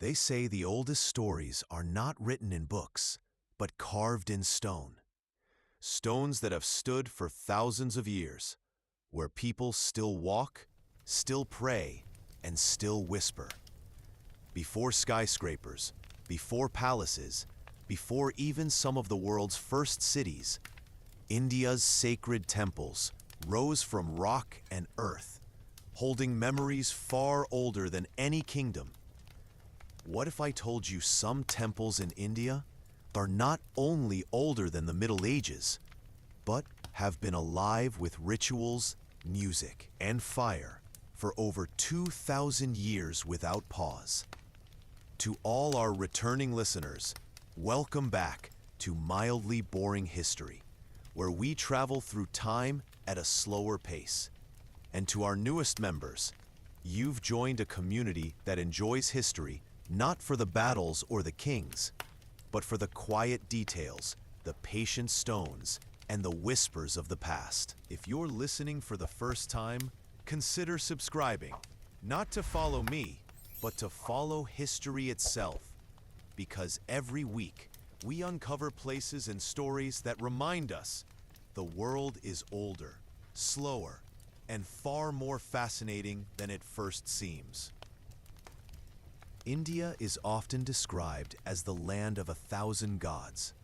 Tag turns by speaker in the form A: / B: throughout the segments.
A: They say the oldest stories are not written in books, but carved in stone. Stones that have stood for thousands of years, where people still walk, still pray, and still whisper. Before skyscrapers, before palaces, before even some of the world's first cities, India's sacred temples rose from rock and earth, holding memories far older than any kingdom. What if I told you some temples in India are not only older than the Middle Ages, but have been alive with rituals, music, and fire for over 2,000 years without pause? To all our returning listeners, welcome back to Mildly Boring History, where we travel through time at a slower pace. And to our newest members, you've joined a community that enjoys history not for the battles or the kings, but for the quiet details, the patient stones, and the whispers of the past. If you're listening for the first time, consider subscribing, not to follow me, but to follow history itself. Because every week, we uncover places and stories that remind us the world is older, slower, and far more fascinating than it first seems. India is often described as the land of 1,000 gods,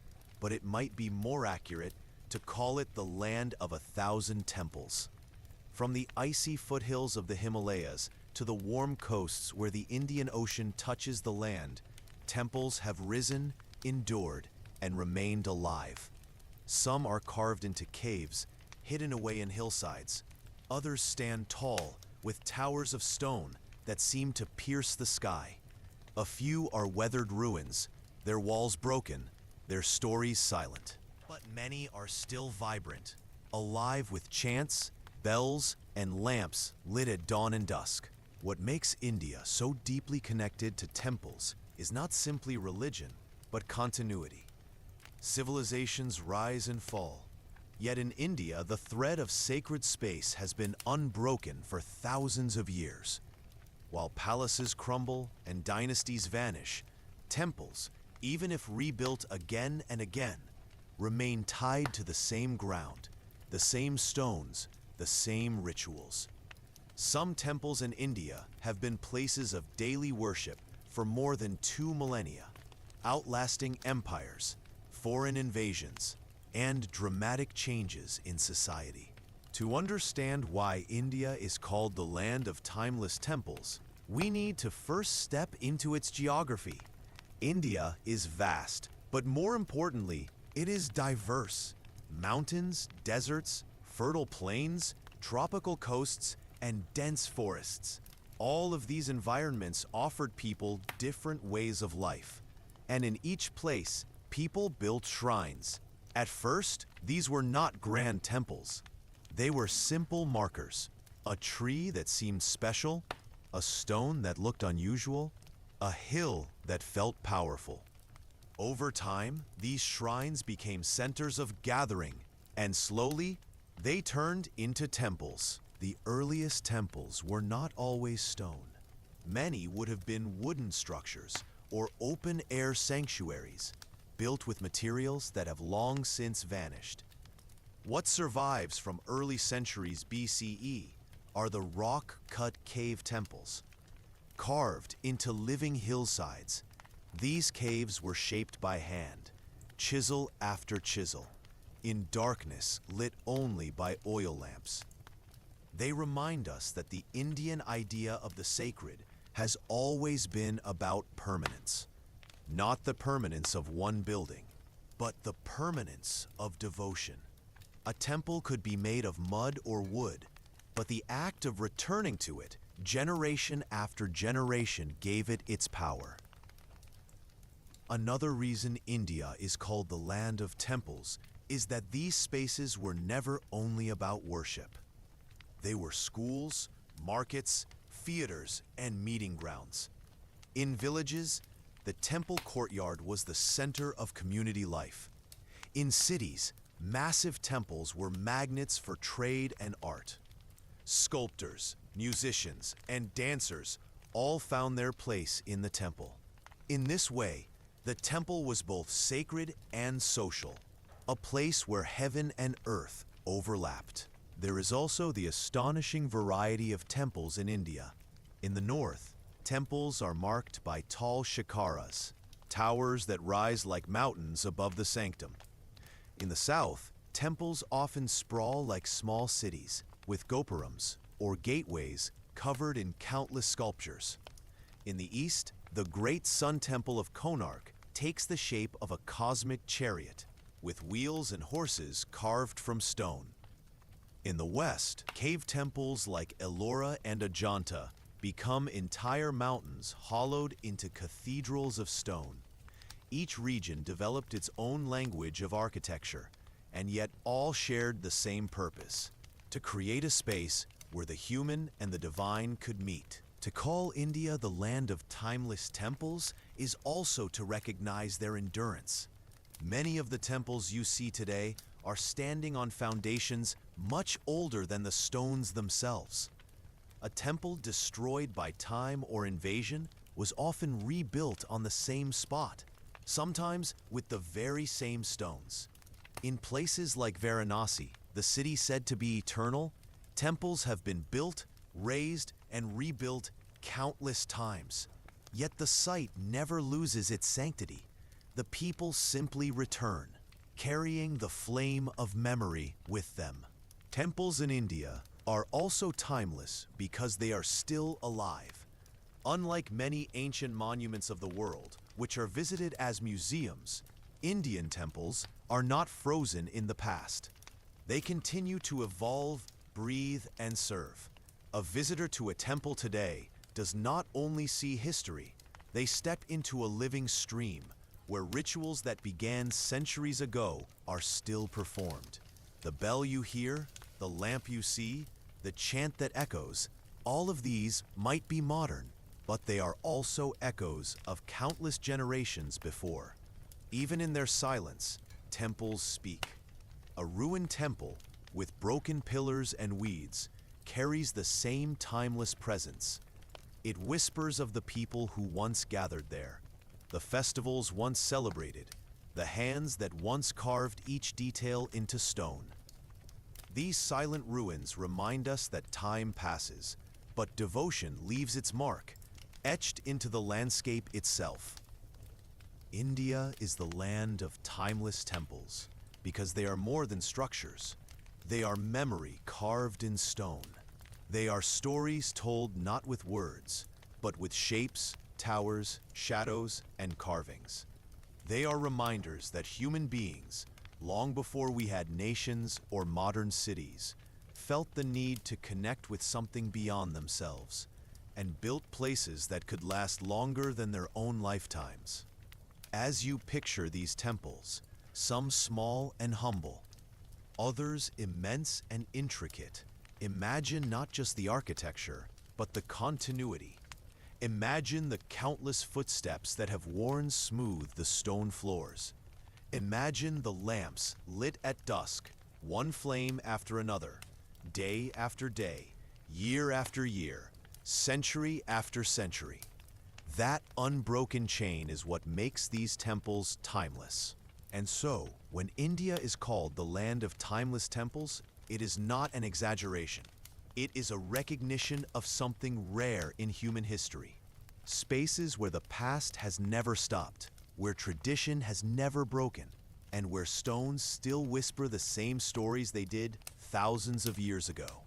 A: but it might be more accurate to call it the land of 1,000 temples. From the icy foothills of the Himalayas to the warm coasts where the Indian Ocean touches the land, temples have risen, endured, and remained alive. Some are carved into caves, hidden away in hillsides. Others stand tall, with towers of stone that seem to pierce the sky. A few are weathered ruins, their walls broken, their stories silent. But many are still vibrant, alive with chants, bells, and lamps lit at dawn and dusk. What makes India so deeply connected to temples is not simply religion, but continuity. Civilizations rise and fall, yet in India the thread of sacred space has been unbroken for thousands of years. While palaces crumble and dynasties vanish, temples, even if rebuilt again and again, remain tied to the same ground, the same stones, the same rituals. Some temples in India have been places of daily worship for more than 2 millennia, outlasting empires, foreign invasions, and dramatic changes in society. To understand why India is called the land of timeless temples, we need to first step into its geography. India is vast, but more importantly, it is diverse. Mountains, deserts, fertile plains, tropical coasts, and dense forests. All of these environments offered people different ways of life. And in each place, people built shrines. At first, these were not grand temples. They were simple markers. A tree that seemed special, a stone that looked unusual, a hill that felt powerful. Over time, these shrines became centers of gathering, and slowly, they turned into temples. The earliest temples were not always stone. Many would have been wooden structures or open-air sanctuaries, built with materials that have long since vanished. What survives from early centuries BCE are the rock-cut cave temples. Carved into living hillsides, these caves were shaped by hand, chisel after chisel, in darkness lit only by oil lamps. They remind us that the Indian idea of the sacred has always been about permanence. Not the permanence of one building, but the permanence of devotion. A temple could be made of mud or wood, but the act of returning to it, generation after generation, gave it its power. Another reason India is called the land of temples is that these spaces were never only about worship. They were schools, markets, theaters, and meeting grounds. In villages, the temple courtyard was the center of community life. In cities, massive temples were magnets for trade and art. Sculptors, musicians, and dancers all found their place in the temple. In this way, the temple was both sacred and social, a place where heaven and earth overlapped. There is also the astonishing variety of temples in India. In the north, temples are marked by tall shikaras, towers that rise like mountains above the sanctum. In the south, temples often sprawl like small cities, with gopurams, or gateways, covered in countless sculptures. In the east, the great Sun Temple of Konark takes the shape of a cosmic chariot, with wheels and horses carved from stone. In the west, cave temples like Ellora and Ajanta become entire mountains hollowed into cathedrals of stone. Each region developed its own language of architecture, and yet all shared the same purpose: to create a space where the human and the divine could meet. To call India the land of timeless temples is also to recognize their endurance. Many of the temples you see today are standing on foundations much older than the stones themselves. A temple destroyed by time or invasion was often rebuilt on the same spot, sometimes with the very same stones. In places like Varanasi, the city said to be eternal, temples have been built, raised, and rebuilt countless times. Yet the site never loses its sanctity. The people simply return, carrying the flame of memory with them. Temples in India are also timeless because they are still alive. Unlike many ancient monuments of the world, which are visited as museums, Indian temples are not frozen in the past. They continue to evolve, breathe, and serve. A visitor to a temple today does not only see history, they step into a living stream where rituals that began centuries ago are still performed. The bell you hear, the lamp you see, the chant that echoes, all of these might be modern, but they are also echoes of countless generations before. Even in their silence, temples speak. A ruined temple, with broken pillars and weeds, carries the same timeless presence. It whispers of the people who once gathered there, the festivals once celebrated, the hands that once carved each detail into stone. These silent ruins remind us that time passes, but devotion leaves its mark, etched into the landscape itself. India is the land of timeless temples because they are more than structures. They are memory carved in stone. They are stories told not with words, but with shapes, towers, shadows, and carvings. They are reminders that human beings, long before we had nations or modern cities, felt the need to connect with something beyond themselves and built places that could last longer than their own lifetimes. As you picture these temples, some small and humble, others immense and intricate, imagine not just the architecture, but the continuity. Imagine the countless footsteps that have worn smooth the stone floors. Imagine the lamps lit at dusk, one flame after another, day after day, year after year, century after century. That unbroken chain is what makes these temples timeless. And so, when India is called the land of timeless temples, it is not an exaggeration. It is a recognition of something rare in human history. Spaces where the past has never stopped, where tradition has never broken, and where stones still whisper the same stories they did thousands of years ago.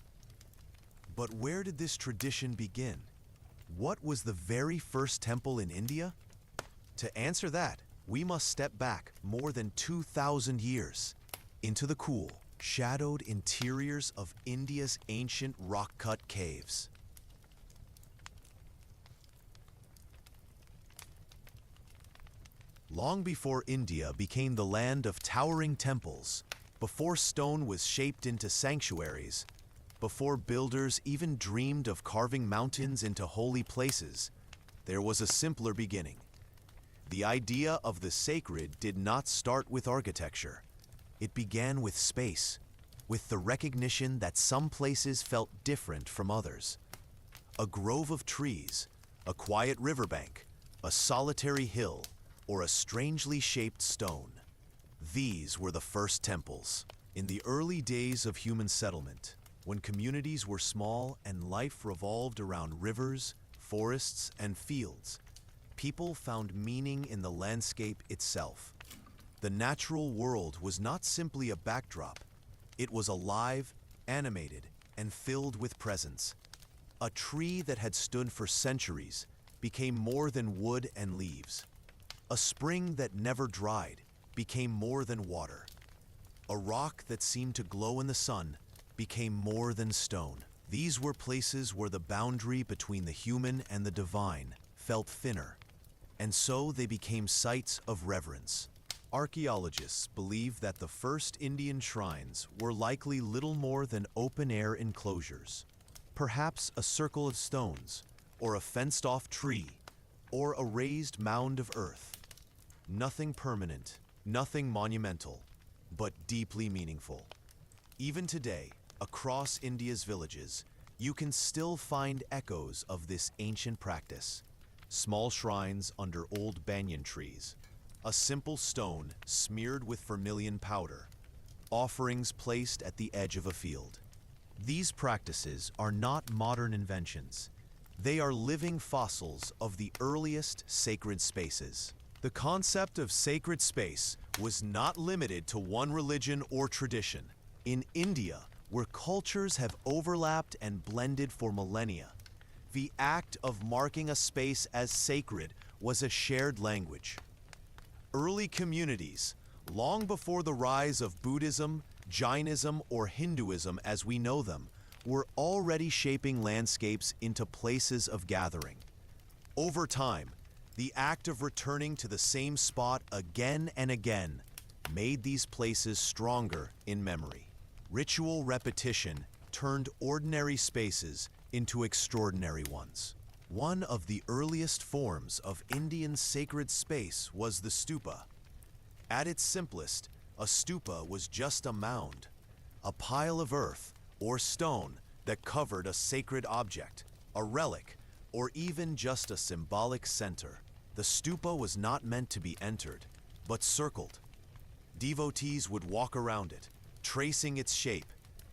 A: But where did this tradition begin? What was the very first temple in India? To answer that, we must step back more than 2,000 years into the cool, shadowed interiors of India's ancient rock-cut caves. Long before India became the land of towering temples, before stone was shaped into sanctuaries, before builders even dreamed of carving mountains into holy places, there was a simpler beginning. The idea of the sacred did not start with architecture. It began with space, with the recognition that some places felt different from others. A grove of trees, a quiet riverbank, a solitary hill, or a strangely shaped stone. These were the first temples. In the early days of human settlement, when communities were small and life revolved around rivers, forests, and fields, people found meaning in the landscape itself. The natural world was not simply a backdrop. It was alive, animated, and filled with presence. A tree that had stood for centuries became more than wood and leaves. A spring that never dried became more than water. A rock that seemed to glow in the sun became more than stone. These were places where the boundary between the human and the divine felt thinner, and so they became sites of reverence. Archaeologists believe that the first Indian shrines were likely little more than open-air enclosures. Perhaps a circle of stones, or a fenced-off tree, or a raised mound of earth. Nothing permanent, nothing monumental, but deeply meaningful. Even today, across India's villages, you can still find echoes of this ancient practice. Small shrines under old banyan trees, a simple stone smeared with vermilion powder, offerings placed at the edge of a field. These practices are not modern inventions. They are living fossils of the earliest sacred spaces. The concept of sacred space was not limited to one religion or tradition. In India, where cultures have overlapped and blended for millennia, the act of marking a space as sacred was a shared language. Early communities, long before the rise of Buddhism, Jainism, or Hinduism as we know them, were already shaping landscapes into places of gathering. Over time, the act of returning to the same spot again and again made these places stronger in memory. Ritual repetition turned ordinary spaces into extraordinary ones. One of the earliest forms of Indian sacred space was the stupa. At its simplest, a stupa was just a mound, a pile of earth or stone that covered a sacred object, a relic, or even just a symbolic center. The stupa was not meant to be entered, but circled. Devotees would walk around it, tracing its shape,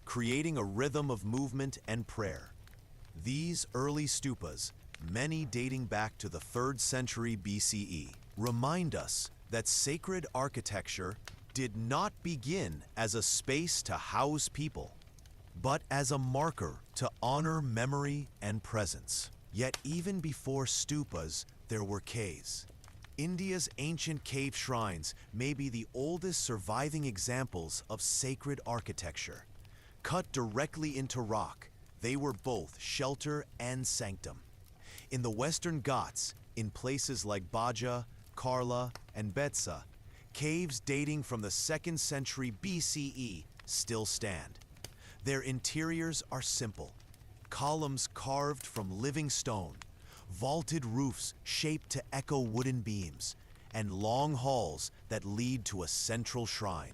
A: creating a rhythm of movement and prayer. These early stupas, many dating back to the 3rd century BCE, remind us that sacred architecture did not begin as a space to house people, but as a marker to honor memory and presence. Yet even before stupas, there were caves. India's ancient cave shrines may be the oldest surviving examples of sacred architecture. Cut directly into rock, they were both shelter and sanctum. In the Western Ghats, in places like Baja, Karla, and Betsa, caves dating from the 2nd century BCE still stand. Their interiors are simple, columns carved from living stone, vaulted roofs shaped to echo wooden beams, and long halls that lead to a central shrine.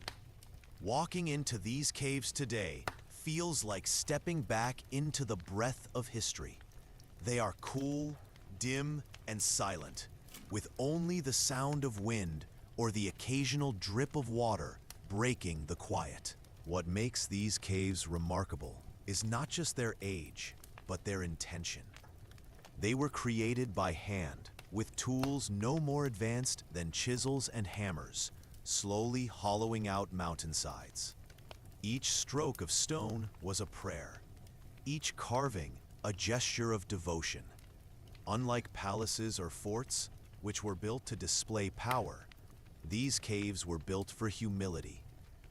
A: Walking into these caves today feels like stepping back into the breath of history. They are cool, dim, and silent, with only the sound of wind or the occasional drip of water breaking the quiet. What makes these caves remarkable is not just their age, but their intention. They were created by hand, with tools no more advanced than chisels and hammers, slowly hollowing out mountainsides. Each stroke of stone was a prayer, each carving a gesture of devotion. Unlike palaces or forts, which were built to display power, these caves were built for humility,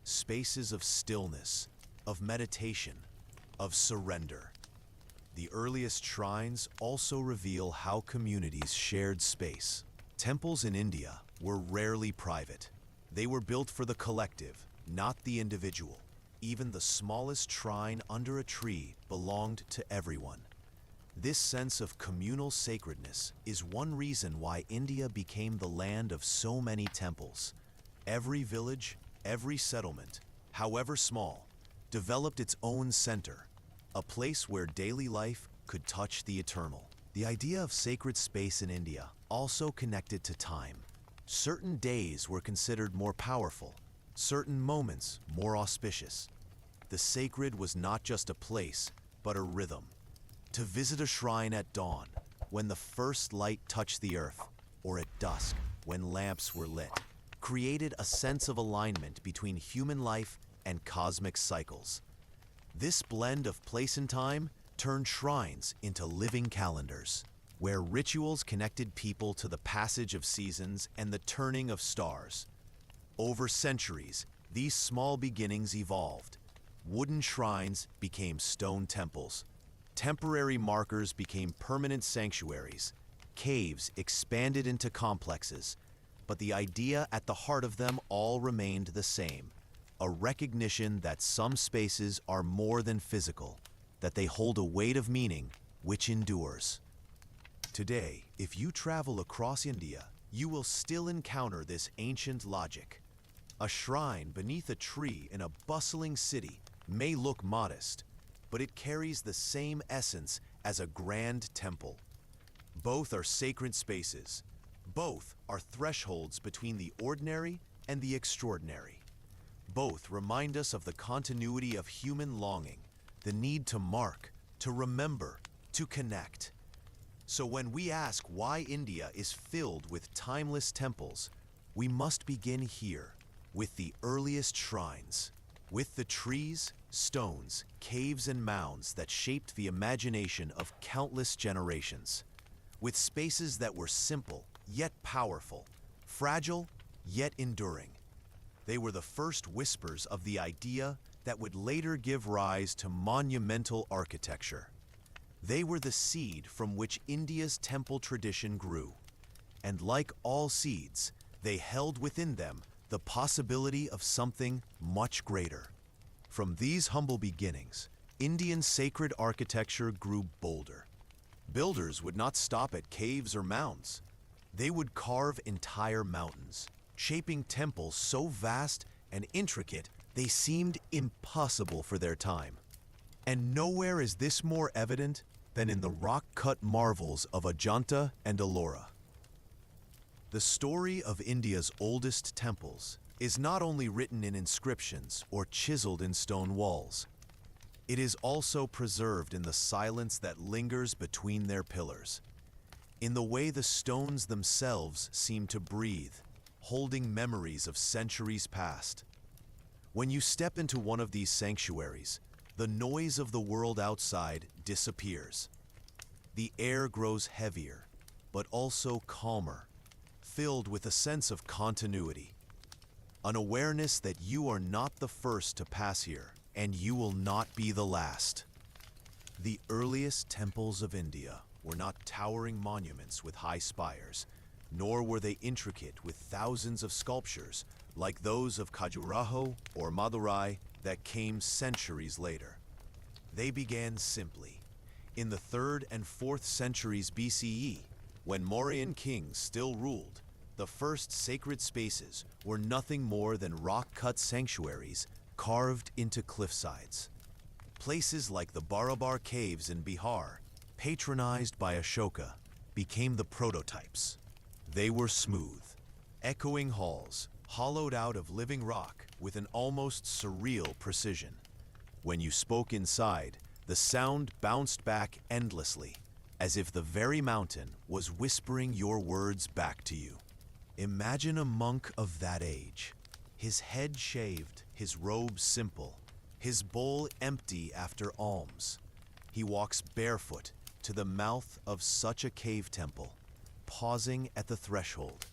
A: spaces of stillness, of meditation, of surrender. The earliest shrines also reveal how communities shared space. Temples in India were rarely private. They were built for the collective, not the individual. Even the smallest shrine under a tree belonged to everyone. This sense of communal sacredness is one reason why India became the land of so many temples. Every village, every settlement, however small, developed its own center, a place where daily life could touch the eternal. The idea of sacred space in India also connected to time. Certain days were considered more powerful, certain moments more auspicious. The sacred was not just a place, but a rhythm. To visit a shrine at dawn, when the first light touched the earth, or at dusk, when lamps were lit, created a sense of alignment between human life and cosmic cycles. This blend of place and time turned shrines into living calendars, where rituals connected people to the passage of seasons and the turning of stars. Over centuries, these small beginnings evolved. Wooden shrines became stone temples. Temporary markers became permanent sanctuaries. Caves expanded into complexes. But the idea at the heart of them all remained the same: a recognition that some spaces are more than physical, that they hold a weight of meaning which endures. Today, if you travel across India, you will still encounter this ancient logic. A shrine beneath a tree in a bustling city may look modest, but it carries the same essence as a grand temple. Both are sacred spaces. Both are thresholds between the ordinary and the extraordinary. Both remind us of the continuity of human longing, the need to mark, to remember, to connect. So when we ask why India is filled with timeless temples, we must begin here, with the earliest shrines, with the trees, stones, caves, and mounds that shaped the imagination of countless generations, with spaces that were simple yet powerful, fragile yet enduring. They were the first whispers of the idea that would later give rise to monumental architecture. They were the seed from which India's temple tradition grew. And like all seeds, they held within them the possibility of something much greater. From these humble beginnings, Indian sacred architecture grew bolder. Builders would not stop at caves or mounds. They would carve entire mountains, shaping temples so vast and intricate they seemed impossible for their time. And nowhere is this more evident than in the rock-cut marvels of Ajanta and Ellora. The story of India's oldest temples is not only written in inscriptions or chiseled in stone walls. It is also preserved in the silence that lingers between their pillars, in the way the stones themselves seem to breathe, holding memories of centuries past. When you step into one of these sanctuaries, the noise of the world outside disappears. The air grows heavier, but also calmer, filled with a sense of continuity. An awareness that you are not the first to pass here, and you will not be the last. The earliest temples of India were not towering monuments with high spires, nor were they intricate with thousands of sculptures like those of Khajuraho or Madurai that came centuries later. They began simply. In the 3rd and 4th centuries BCE, when Mauryan kings still ruled, the first sacred spaces were nothing more than rock-cut sanctuaries carved into cliffsides. Places like the Barabar caves in Bihar, patronized by Ashoka, became the prototypes. They were smooth, echoing halls, hollowed out of living rock with an almost surreal precision. When you spoke inside, the sound bounced back endlessly, as if the very mountain was whispering your words back to you. Imagine a monk of that age, his head shaved, his robe simple, his bowl empty after alms. He walks barefoot to the mouth of such a cave temple, pausing at the threshold.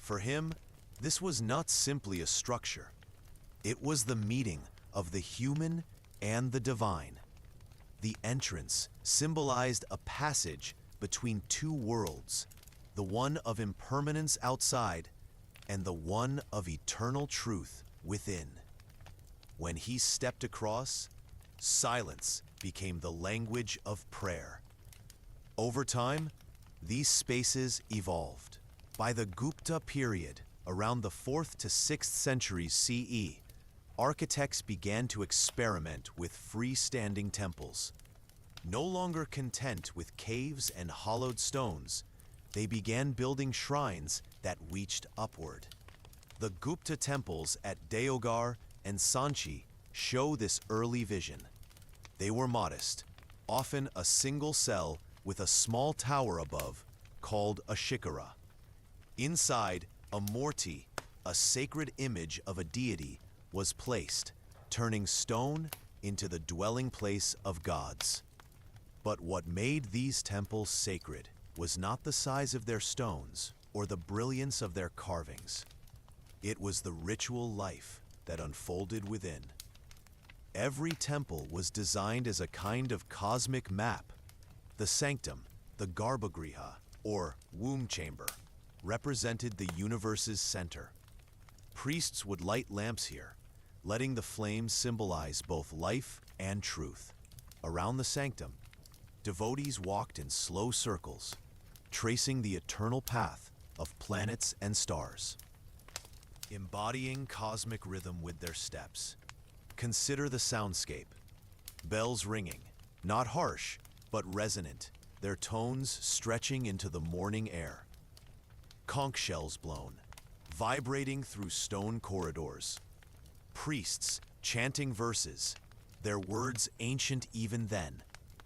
A: For him, this was not simply a structure. It was the meeting of the human and the divine. The entrance symbolized a passage between two worlds, the one of impermanence outside and the one of eternal truth within. When he stepped across, silence became the language of prayer. Over time, these spaces evolved. By the Gupta period, around the 4th to 6th centuries CE, architects began to experiment with freestanding temples. No longer content with caves and hollowed stones, they began building shrines that reached upward. The Gupta temples at Deoghar and Sanchi show this early vision. They were modest, often a single cell with a small tower above, called a shikara. Inside, a murti, a sacred image of a deity, was placed, turning stone into the dwelling place of gods. But what made these temples sacred was not the size of their stones or the brilliance of their carvings. It was the ritual life that unfolded within. Every temple was designed as a kind of cosmic map. The sanctum, the Garbhagriha, or womb chamber, represented the universe's center. Priests would light lamps here, letting the flames symbolize both life and truth. Around the sanctum, devotees walked in slow circles, tracing the eternal path of planets and stars, embodying cosmic rhythm with their steps. Consider the soundscape. Bells ringing, not harsh, but resonant, their tones stretching into the morning air. Conch shells blown, vibrating through stone corridors. Priests chanting verses, their words ancient even then,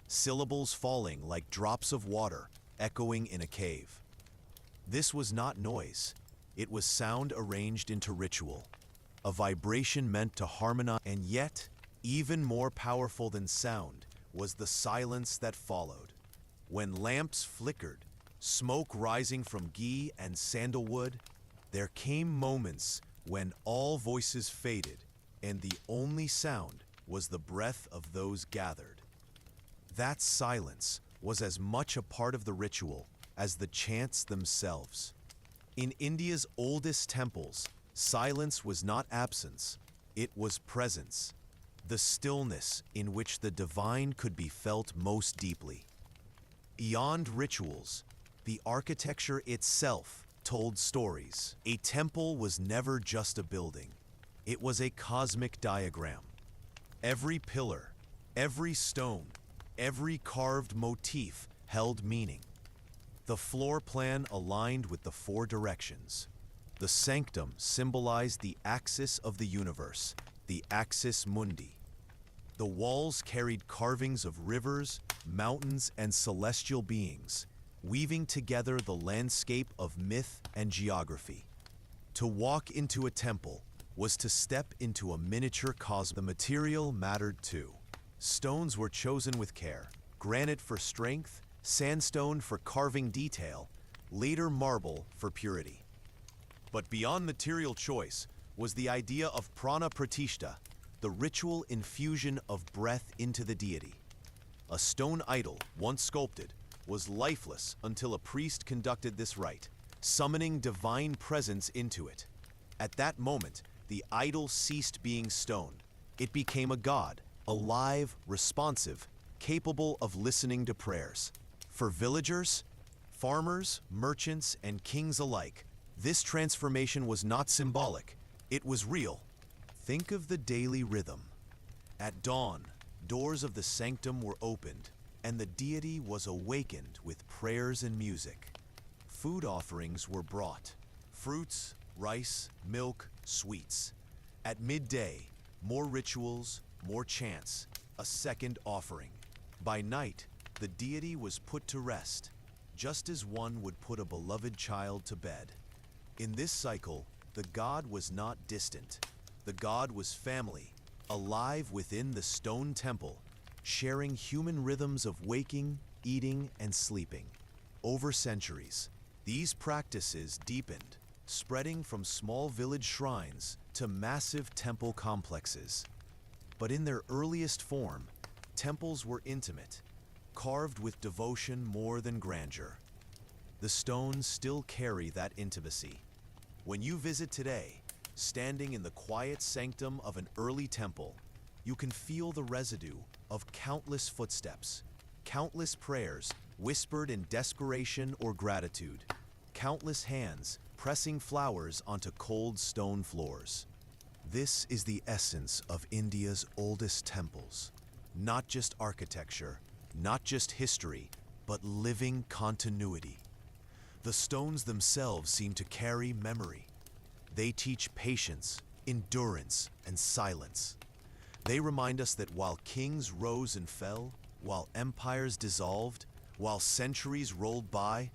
A: syllables falling like drops of water echoing in a cave. This was not noise, it was sound arranged into ritual, a vibration meant to harmonize, and yet, even more powerful than sound was the silence that followed. When lamps flickered, smoke rising from ghee and sandalwood, there came moments when all voices faded and the only sound was the breath of those gathered. That silence was as much a part of the ritual as the chants themselves. In India's oldest temples, silence was not absence, it was presence, the stillness in which the divine could be felt most deeply. Beyond rituals, the architecture itself told stories. A temple was never just a building. It was a cosmic diagram. Every pillar, every stone, every carved motif held meaning. The floor plan aligned with the four directions. The sanctum symbolized the axis of the universe, the axis mundi. The walls carried carvings of rivers, mountains, and celestial beings, weaving together the landscape of myth and geography. To walk into a temple was to step into a miniature cosmos. The material mattered too. Stones were chosen with care, granite for strength, sandstone for carving detail, later marble for purity. But beyond material choice was the idea of prana pratishta, the ritual infusion of breath into the deity. A stone idol, once sculpted, was lifeless until a priest conducted this rite, summoning divine presence into it. At that moment, the idol ceased being stone. It became a god, alive, responsive, capable of listening to prayers. For villagers, farmers, merchants, and kings alike, this transformation was not symbolic, it was real. Think of the daily rhythm. At dawn, doors of the sanctum were opened, and the deity was awakened with prayers and music. Food offerings were brought: fruits, rice, milk, sweets. At midday, more rituals, more chants, a second offering. By night, the deity was put to rest, just as one would put a beloved child to bed. In this cycle, the god was not distant. The god was family, alive within the stone temple, sharing human rhythms of waking, eating, and sleeping. Over centuries, these practices deepened, spreading from small village shrines to massive temple complexes. But in their earliest form, temples were intimate, carved with devotion more than grandeur. The stones still carry that intimacy. When you visit today, standing in the quiet sanctum of an early temple, you can feel the residue of countless footsteps, countless prayers whispered in desperation or gratitude, countless hands pressing flowers onto cold stone floors. This is the essence of India's oldest temples. Not just architecture, not just history, but living continuity. The stones themselves seem to carry memory. They teach patience, endurance, and silence. They remind us that while kings rose and fell, while empires dissolved, while centuries rolled by,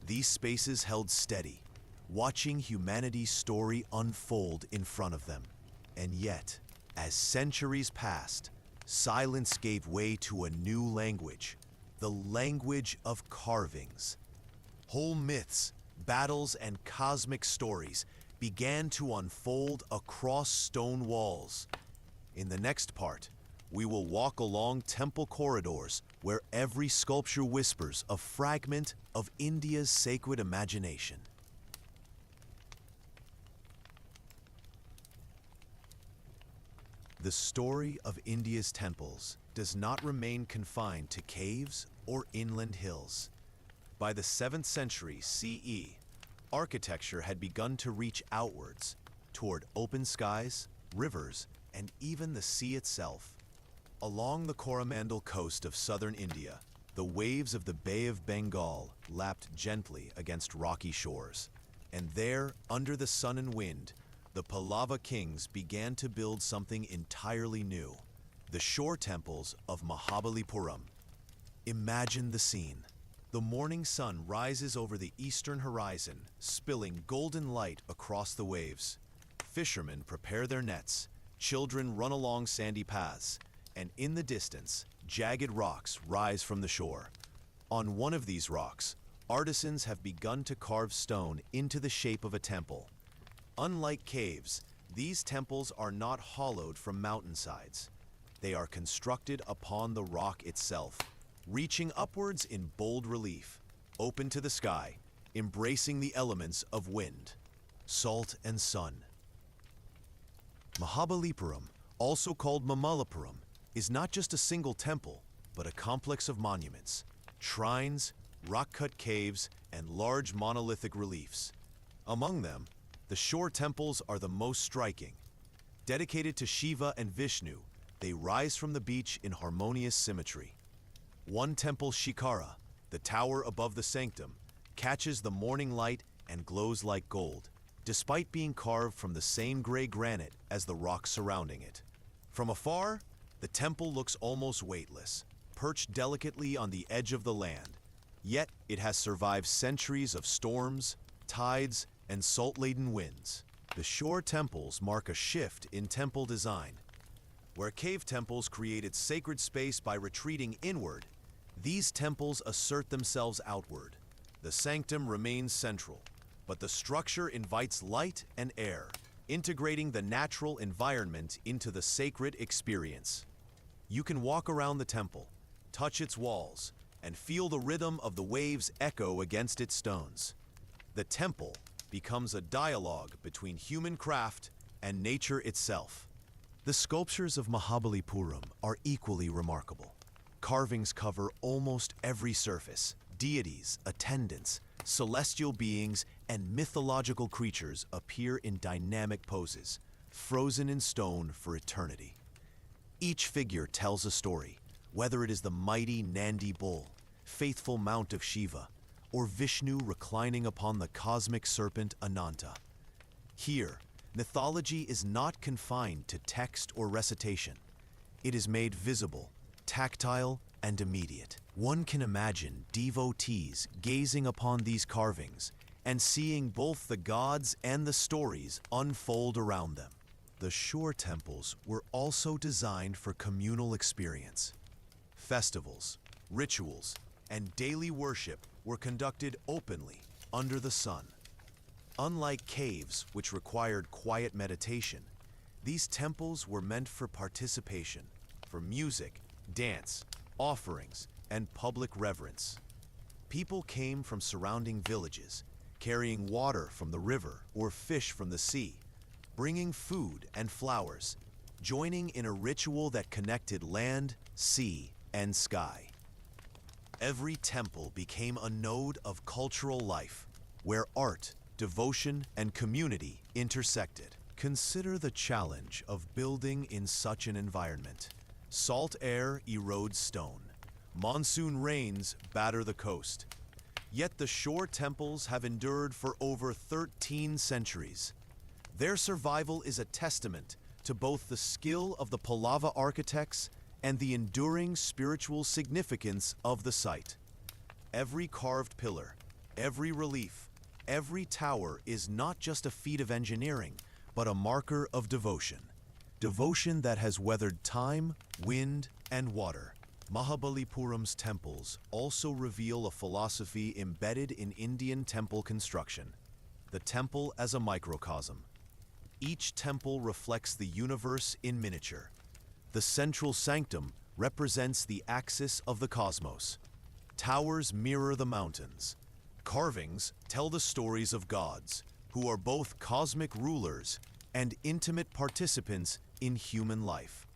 A: these spaces held steady, watching humanity's story unfold in front of them. And yet, as centuries passed, silence gave way to a new language, the language of carvings. Whole myths, battles, and cosmic stories began to unfold across stone walls. In the next part, we will walk along temple corridors where every sculpture whispers a fragment of India's sacred imagination. The story of India's temples does not remain confined to caves or inland hills. By the 7th century CE, architecture had begun to reach outwards toward open skies, rivers, and even the sea itself. Along the Coromandel coast of southern India, the waves of the Bay of Bengal lapped gently against rocky shores. And there, under the sun and wind, the Pallava kings began to build something entirely new, the shore temples of Mahabalipuram. Imagine the scene. The morning sun rises over the eastern horizon, spilling golden light across the waves. Fishermen prepare their nets, children run along sandy paths, and in the distance, jagged rocks rise from the shore. On one of these rocks, artisans have begun to carve stone into the shape of a temple. Unlike caves, these temples are not hollowed from mountainsides. They are constructed upon the rock itself, reaching upwards in bold relief, open to the sky, embracing the elements of wind, salt, and sun. Mahabalipuram, also called Mamallapuram, is not just a single temple, but a complex of monuments, shrines, rock-cut caves, and large monolithic reliefs. Among them, the shore temples are the most striking. Dedicated to Shiva and Vishnu, they rise from the beach in harmonious symmetry. One temple, Shikara, the tower above the sanctum, catches the morning light and glows like gold, despite being carved from the same gray granite as the rocks surrounding it. From afar, the temple looks almost weightless, perched delicately on the edge of the land. Yet it has survived centuries of storms, tides, and salt-laden winds. The shore temples mark a shift in temple design. Where cave temples created sacred space by retreating inward, these temples assert themselves outward. The sanctum remains central, but the structure invites light and air, integrating the natural environment into the sacred experience. You can walk around the temple, touch its walls, and feel the rhythm of the waves echo against its stones. The temple becomes a dialogue between human craft and nature itself. The sculptures of Mahabalipuram are equally remarkable. Carvings cover almost every surface. Deities, attendants, celestial beings, and mythological creatures appear in dynamic poses, frozen in stone for eternity. Each figure tells a story, whether it is the mighty Nandi bull, faithful mount of Shiva, or Vishnu reclining upon the cosmic serpent Ananta. Here, mythology is not confined to text or recitation. It is made visible, tactile, and immediate. One can imagine devotees gazing upon these carvings and seeing both the gods and the stories unfold around them. The shore temples were also designed for communal experience. Festivals, rituals, and daily worship were conducted openly under the sun. Unlike caves, which required quiet meditation, these temples were meant for participation, for music, dance, offerings, and public reverence. People came from surrounding villages, carrying water from the river or fish from the sea, bringing food and flowers, joining in a ritual that connected land, sea, and sky. Every temple became a node of cultural life, where art, devotion, and community intersected. Consider the challenge of building in such an environment. Salt air erodes stone. Monsoon rains batter the coast. Yet the shore temples have endured for over 13 centuries. Their survival is a testament to both the skill of the Pallava architects and the enduring spiritual significance of the site. Every carved pillar, every relief, every tower is not just a feat of engineering, but a marker of devotion. Devotion that has weathered time, wind, and water. Mahabalipuram's temples also reveal a philosophy embedded in Indian temple construction. The temple as a microcosm. Each temple reflects the universe in miniature. The central sanctum represents the axis of the cosmos. Towers mirror the mountains. Carvings tell the stories of gods, who are both cosmic rulers and intimate participants in human life.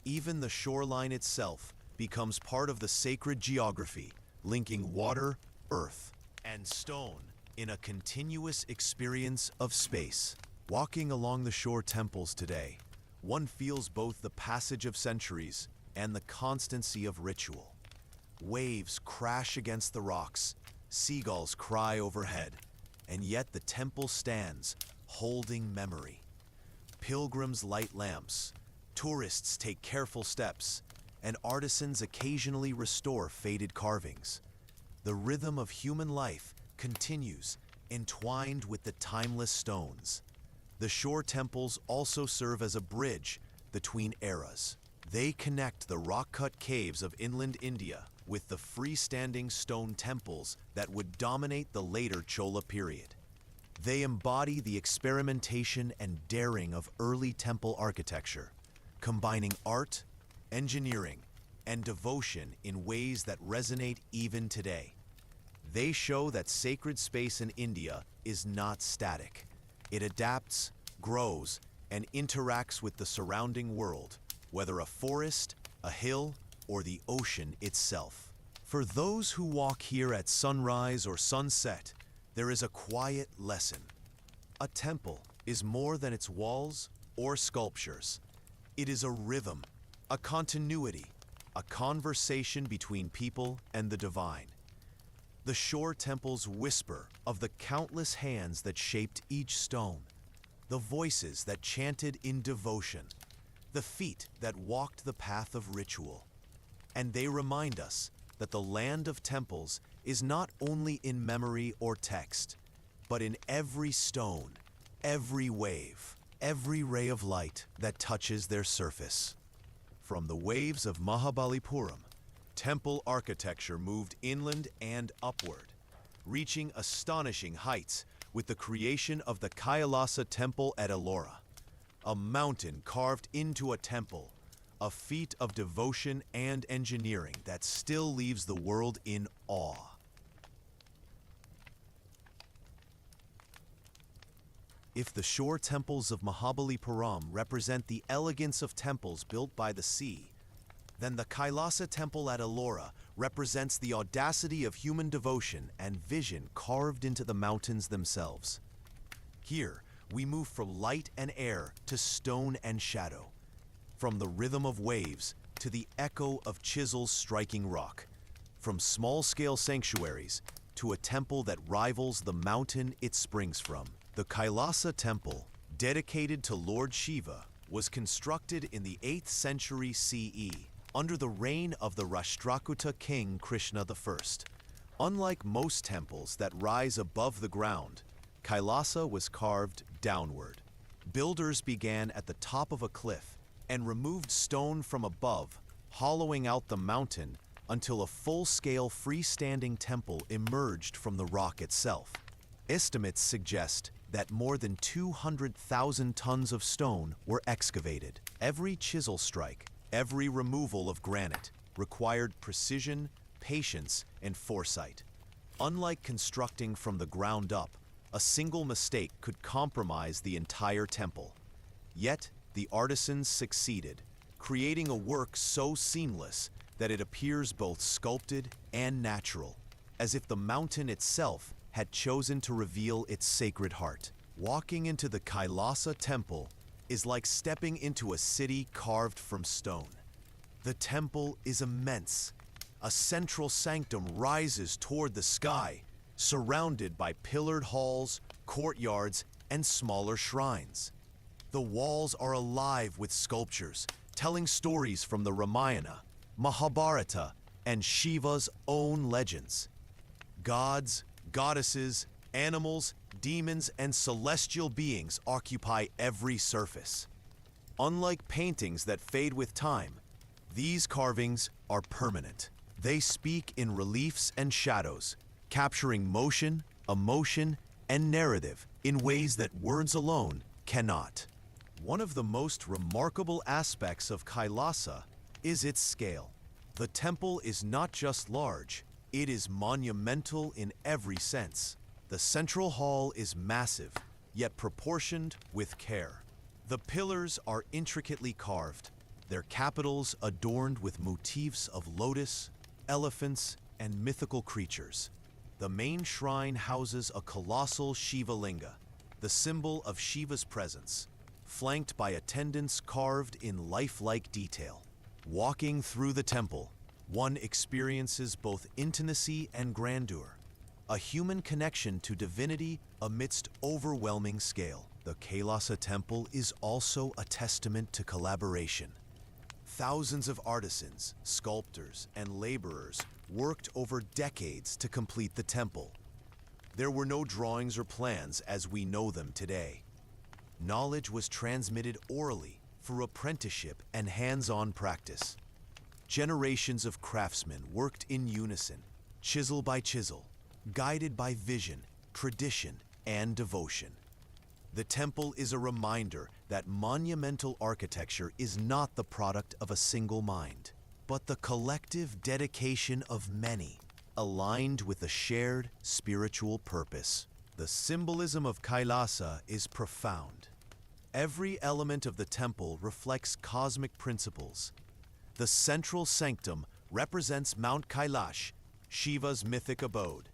A: Even the shoreline itself becomes part of the sacred geography, linking water, earth, and stone in a continuous experience of space. Walking along the shore temples today, one feels both the passage of centuries and the constancy of ritual. Waves crash against the rocks, seagulls cry overhead, and yet the temple stands, holding memory. Pilgrims light lamps, tourists take careful steps, and artisans occasionally restore faded carvings. The rhythm of human life continues, entwined with the timeless stones. The shore temples also serve as a bridge between eras. They connect the rock-cut caves of inland India with the freestanding stone temples that would dominate the later Chola period. They embody the experimentation and daring of early temple architecture, combining art, engineering, and devotion in ways that resonate even today. They show that sacred space in India is not static. It adapts, grows, and interacts with the surrounding world, whether a forest, a hill, or the ocean itself. For those who walk here at sunrise or sunset, there is a quiet lesson. A temple is more than its walls or sculptures. It is a rhythm, a continuity, a conversation between people and the divine. The shore temples whisper of the countless hands that shaped each stone, the voices that chanted in devotion, the feet that walked the path of ritual. And they remind us that the land of temples is not only in memory or text, but in every stone, every wave, every ray of light that touches their surface. From the waves of Mahabalipuram, temple architecture moved inland and upward, reaching astonishing heights with the creation of the Kailasa Temple at Ellora, a mountain carved into a temple, a feat of devotion and engineering that still leaves the world in awe. If the shore temples of Mahabalipuram represent the elegance of temples built by the sea, then the Kailasa Temple at Ellora represents the audacity of human devotion and vision carved into the mountains themselves. Here, we move from light and air to stone and shadow, from the rhythm of waves to the echo of chisels striking rock, from small-scale sanctuaries to a temple that rivals the mountain it springs from. The Kailasa Temple, dedicated to Lord Shiva, was constructed in the 8th century CE under the reign of the Rashtrakuta king Krishna I. Unlike most temples that rise above the ground, Kailasa was carved downward. Builders began at the top of a cliff and removed stone from above, hollowing out the mountain until a full-scale freestanding temple emerged from the rock itself. Estimates suggest that more than 200,000 tons of stone were excavated. Every chisel strike, every removal of granite required precision, patience, and foresight. Unlike constructing from the ground up, a single mistake could compromise the entire temple. Yet, the artisans succeeded, creating a work so seamless that it appears both sculpted and natural, as if the mountain itself had chosen to reveal its sacred heart. Walking into the Kailasa Temple is like stepping into a city carved from stone. The temple is immense. A central sanctum rises toward the sky, surrounded by pillared halls, courtyards, and smaller shrines. The walls are alive with sculptures, telling stories from the Ramayana, Mahabharata, and Shiva's own legends. Gods, goddesses, animals, demons, and celestial beings occupy every surface. Unlike paintings that fade with time, these carvings are permanent. They speak in reliefs and shadows, capturing motion, emotion, and narrative in ways that words alone cannot. One of the most remarkable aspects of Kailasa is its scale. The temple is not just large, it is monumental in every sense. The central hall is massive, yet proportioned with care. The pillars are intricately carved, their capitals adorned with motifs of lotus, elephants, and mythical creatures. The main shrine houses a colossal Shiva Linga, the symbol of Shiva's presence, flanked by attendants carved in lifelike detail. Walking through the temple, one experiences both intimacy and grandeur, a human connection to divinity amidst overwhelming scale. The Kailasa Temple is also a testament to collaboration. Thousands of artisans, sculptors, and laborers worked over decades to complete the temple. There were no drawings or plans as we know them today. Knowledge was transmitted orally for apprenticeship and hands-on practice. Generations of craftsmen worked in unison, chisel by chisel, guided by vision, tradition, and devotion. The temple is a reminder that monumental architecture is not the product of a single mind, but the collective dedication of many, aligned with a shared spiritual purpose. The symbolism of Kailasa is profound. Every element of the temple reflects cosmic principles. The central sanctum represents Mount Kailash, Shiva's mythic abode.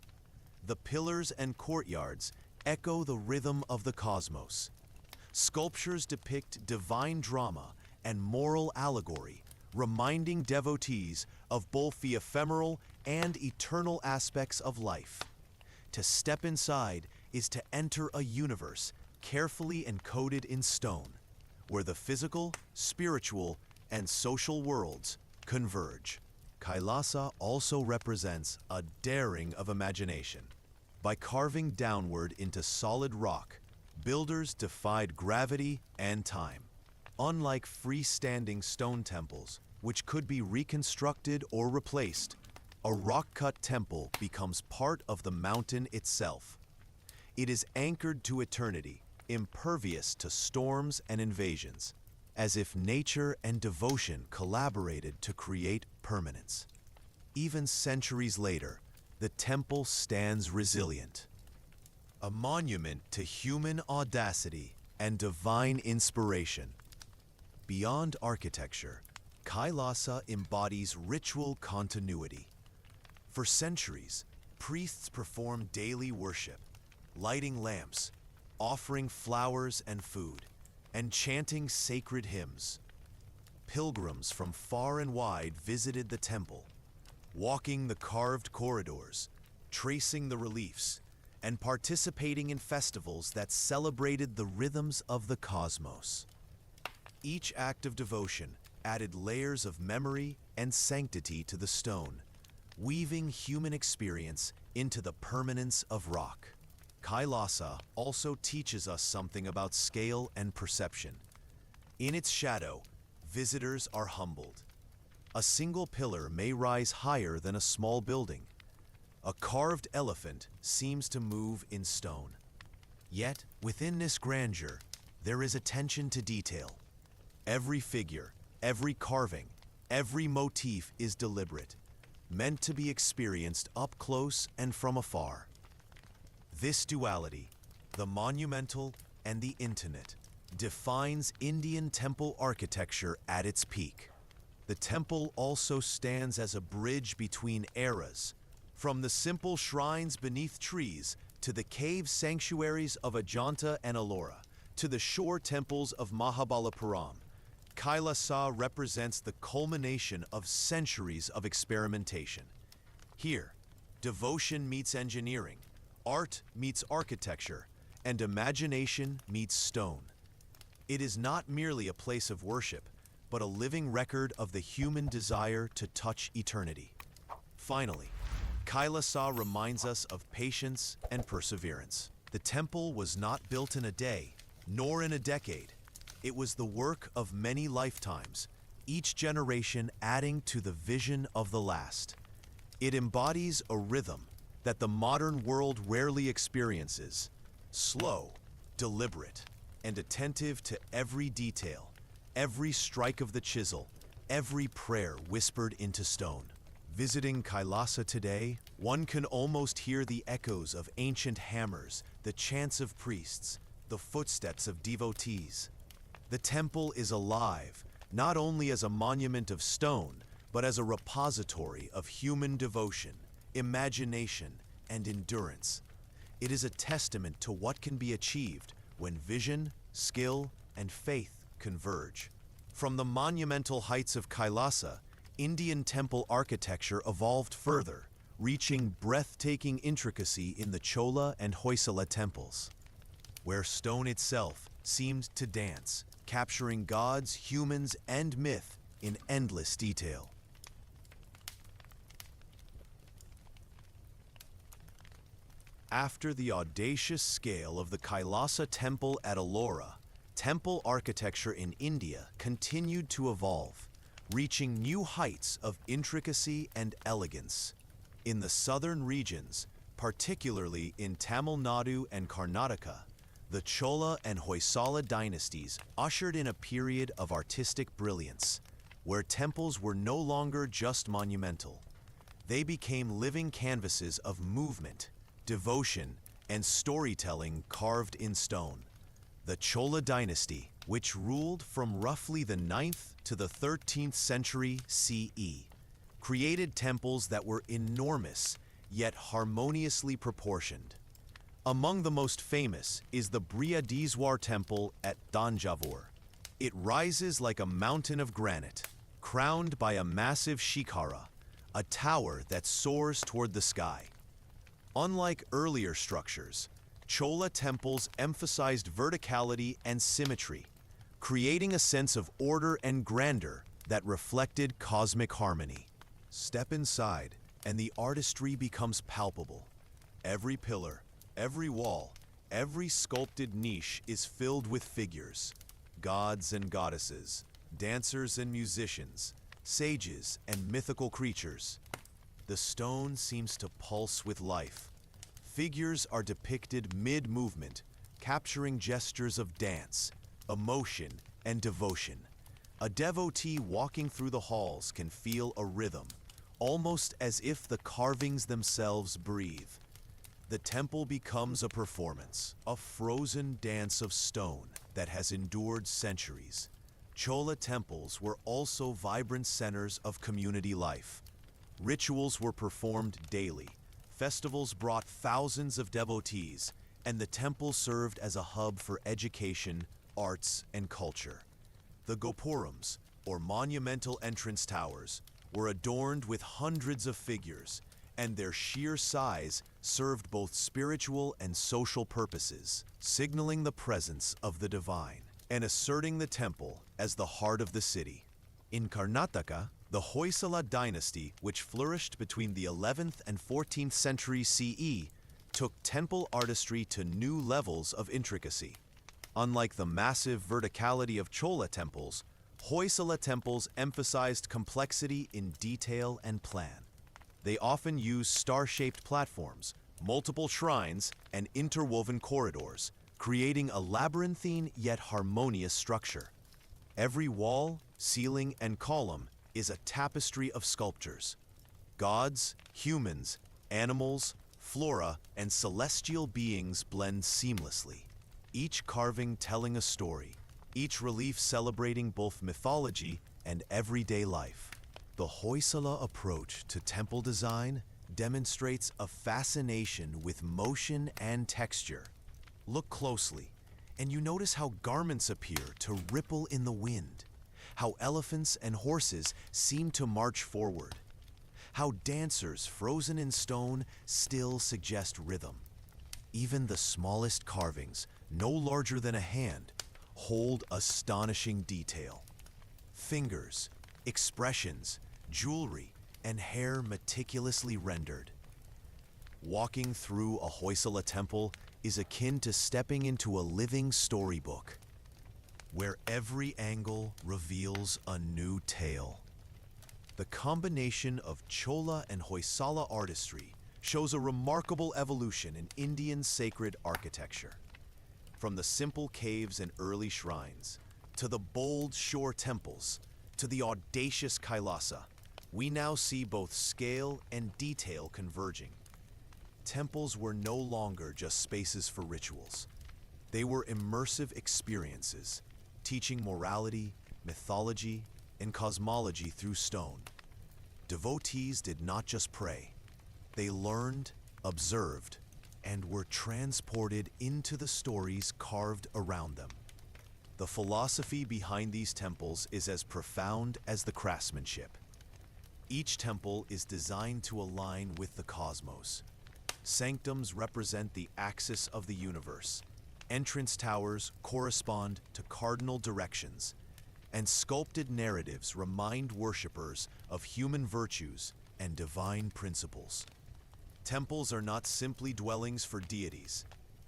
A: The pillars and courtyards echo the rhythm of the cosmos. Sculptures depict divine drama and moral allegory, reminding devotees of both the ephemeral and eternal aspects of life. To step inside is to enter a universe carefully encoded in stone, where the physical, spiritual, and social worlds converge. Kailasa also represents a daring of imagination. By carving downward into solid rock, builders defied gravity and time. Unlike freestanding stone temples, which could be reconstructed or replaced, a rock-cut temple becomes part of the mountain itself. It is anchored to eternity, impervious to storms and invasions, as if nature and devotion collaborated to create permanence. Even centuries later, the temple stands resilient, a monument to human audacity and divine inspiration. Beyond architecture, Kailasa embodies ritual continuity. For centuries, priests performed daily worship, lighting lamps, offering flowers and food, and chanting sacred hymns. Pilgrims from far and wide visited the temple, walking the carved corridors, tracing the reliefs, and participating in festivals that celebrated the rhythms of the cosmos. Each act of devotion added layers of memory and sanctity to the stone, weaving human experience into the permanence of rock. Kailasa also teaches us something about scale and perception. In its shadow, visitors are humbled. A single pillar may rise higher than a small building. A carved elephant seems to move in stone. Yet, within this grandeur, there is attention to detail. Every figure, every carving, every motif is deliberate, meant to be experienced up close and from afar. This duality, the monumental and the intimate, defines Indian temple architecture at its peak. The temple also stands as a bridge between eras, from the simple shrines beneath trees to the cave sanctuaries of Ajanta and Ellora, to the shore temples of Mahabalipuram. Kailasa represents the culmination of centuries of experimentation. Here, devotion meets engineering, Art meets architecture, and imagination meets stone. It is not merely a place of worship, but a living record of the human desire to touch eternity. Finally, Kailasa reminds us of patience and perseverance. The temple was not built in a day, nor in a decade. It was the work of many lifetimes, each generation adding to the vision of the last. It embodies a rhythm that the modern world rarely experiences, slow, deliberate, and attentive to every detail, every strike of the chisel, every prayer whispered into stone. Visiting Kailasa today, one can almost hear the echoes of ancient hammers, the chants of priests, the footsteps of devotees. The temple is alive, not only as a monument of stone, but as a repository of human devotion, imagination, and endurance. It is a testament to what can be achieved when vision, skill, and faith converge. From the monumental heights of Kailasa, Indian temple architecture evolved further, reaching breathtaking intricacy in the Chola and Hoysala temples, where stone itself seemed to dance, capturing gods, humans, and myth in endless detail. After the audacious scale of the Kailasa temple at Ellora, temple architecture in India continued to evolve, reaching new heights of intricacy and elegance. In the southern regions, particularly in Tamil Nadu and Karnataka, the Chola and Hoysala dynasties ushered in a period of artistic brilliance, where temples were no longer just monumental. They became living canvases of movement, devotion, and storytelling carved in stone. The Chola dynasty, which ruled from roughly the 9th to the 13th century CE, created temples that were enormous, yet harmoniously proportioned. Among the most famous is the Brihadiswar temple at Thanjavur. It rises like a mountain of granite, crowned by a massive shikhara, a tower that soars toward the sky. Unlike earlier structures, Chola temples emphasized verticality and symmetry, creating a sense of order and grandeur that reflected cosmic harmony. Step inside, and the artistry becomes palpable. Every pillar, every wall, every sculpted niche is filled with figures, gods and goddesses, dancers and musicians, sages and mythical creatures. The stone seems to pulse with life. Figures are depicted mid-movement, capturing gestures of dance, emotion, and devotion. A devotee walking through the halls can feel a rhythm, almost as if the carvings themselves breathe. The temple becomes a performance, a frozen dance of stone that has endured centuries. Chola temples were also vibrant centers of community life. Rituals were performed daily, festivals brought thousands of devotees, and the temple served as a hub for education, arts, and culture. The gopurams, or monumental entrance towers, were adorned with hundreds of figures, and their sheer size served both spiritual and social purposes, signaling the presence of the divine and asserting the temple as the heart of the city. In Karnataka, the Hoysala dynasty, which flourished between the 11th and 14th century CE, took temple artistry to new levels of intricacy. Unlike the massive verticality of Chola temples, Hoysala temples emphasized complexity in detail and plan. They often used star-shaped platforms, multiple shrines, and interwoven corridors, creating a labyrinthine yet harmonious structure. Every wall, ceiling, and column is a tapestry of sculptures. Gods, humans, animals, flora, and celestial beings blend seamlessly, each carving telling a story, each relief celebrating both mythology and everyday life. The Hoysala approach to temple design demonstrates a fascination with motion and texture. Look closely, and you notice how garments appear to ripple in the wind, how elephants and horses seem to march forward, how dancers frozen in stone still suggest rhythm. Even the smallest carvings, no larger than a hand, hold astonishing detail. Fingers, expressions, jewelry, and hair meticulously rendered. Walking through a Hoysala temple is akin to stepping into a living storybook, where every angle reveals a new tale. The combination of Chola and Hoysala artistry shows a remarkable evolution in Indian sacred architecture. From the simple caves and early shrines, to the bold shore temples, to the audacious Kailasa, we now see both scale and detail converging. Temples were no longer just spaces for rituals. They were immersive experiences, teaching morality, mythology, and cosmology through stone. Devotees did not just pray. They learned, observed, and were transported into the stories carved around them. The philosophy behind these temples is as profound as the craftsmanship. Each temple is designed to align with the cosmos. Sanctums represent the axis of the universe. Entrance towers correspond to cardinal directions, and sculpted narratives remind worshippers of human virtues and divine principles. Temples are not simply dwellings for deities.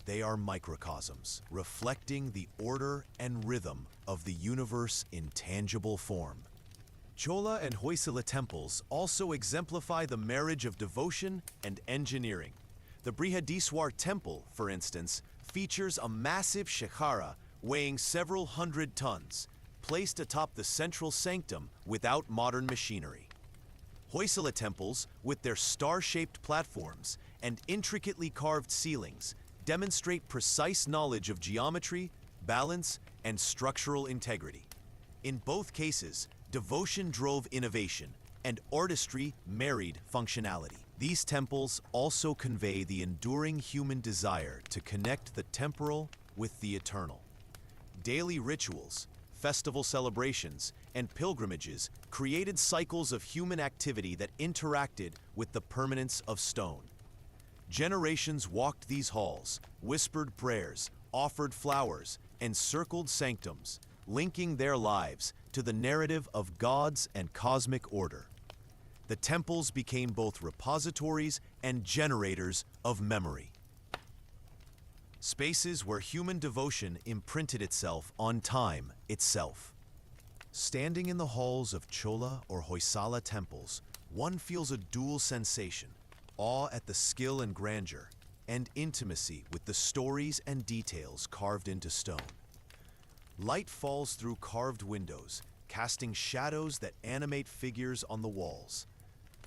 A: They are microcosms, reflecting the order and rhythm of the universe in tangible form. Chola and Hoysala temples also exemplify the marriage of devotion and engineering. The Brihadiswar temple, for instance, features a massive shikhara weighing several hundred tons, placed atop the central sanctum without modern machinery. Hoysala temples, with their star-shaped platforms and intricately carved ceilings, demonstrate precise knowledge of geometry, balance, and structural integrity. In both cases, devotion drove innovation, and artistry married functionality. These temples also convey the enduring human desire to connect the temporal with the eternal. Daily rituals, festival celebrations, and pilgrimages created cycles of human activity that interacted with the permanence of stone. Generations walked these halls, whispered prayers, offered flowers, and circled sanctums, linking their lives to the narrative of gods and cosmic order. The temples became both repositories and generators of memory. Spaces where human devotion imprinted itself on time itself. Standing in the halls of Chola or Hoysala temples, one feels a dual sensation: awe at the skill and grandeur, and intimacy with the stories and details carved into stone. Light falls through carved windows, casting shadows that animate figures on the walls.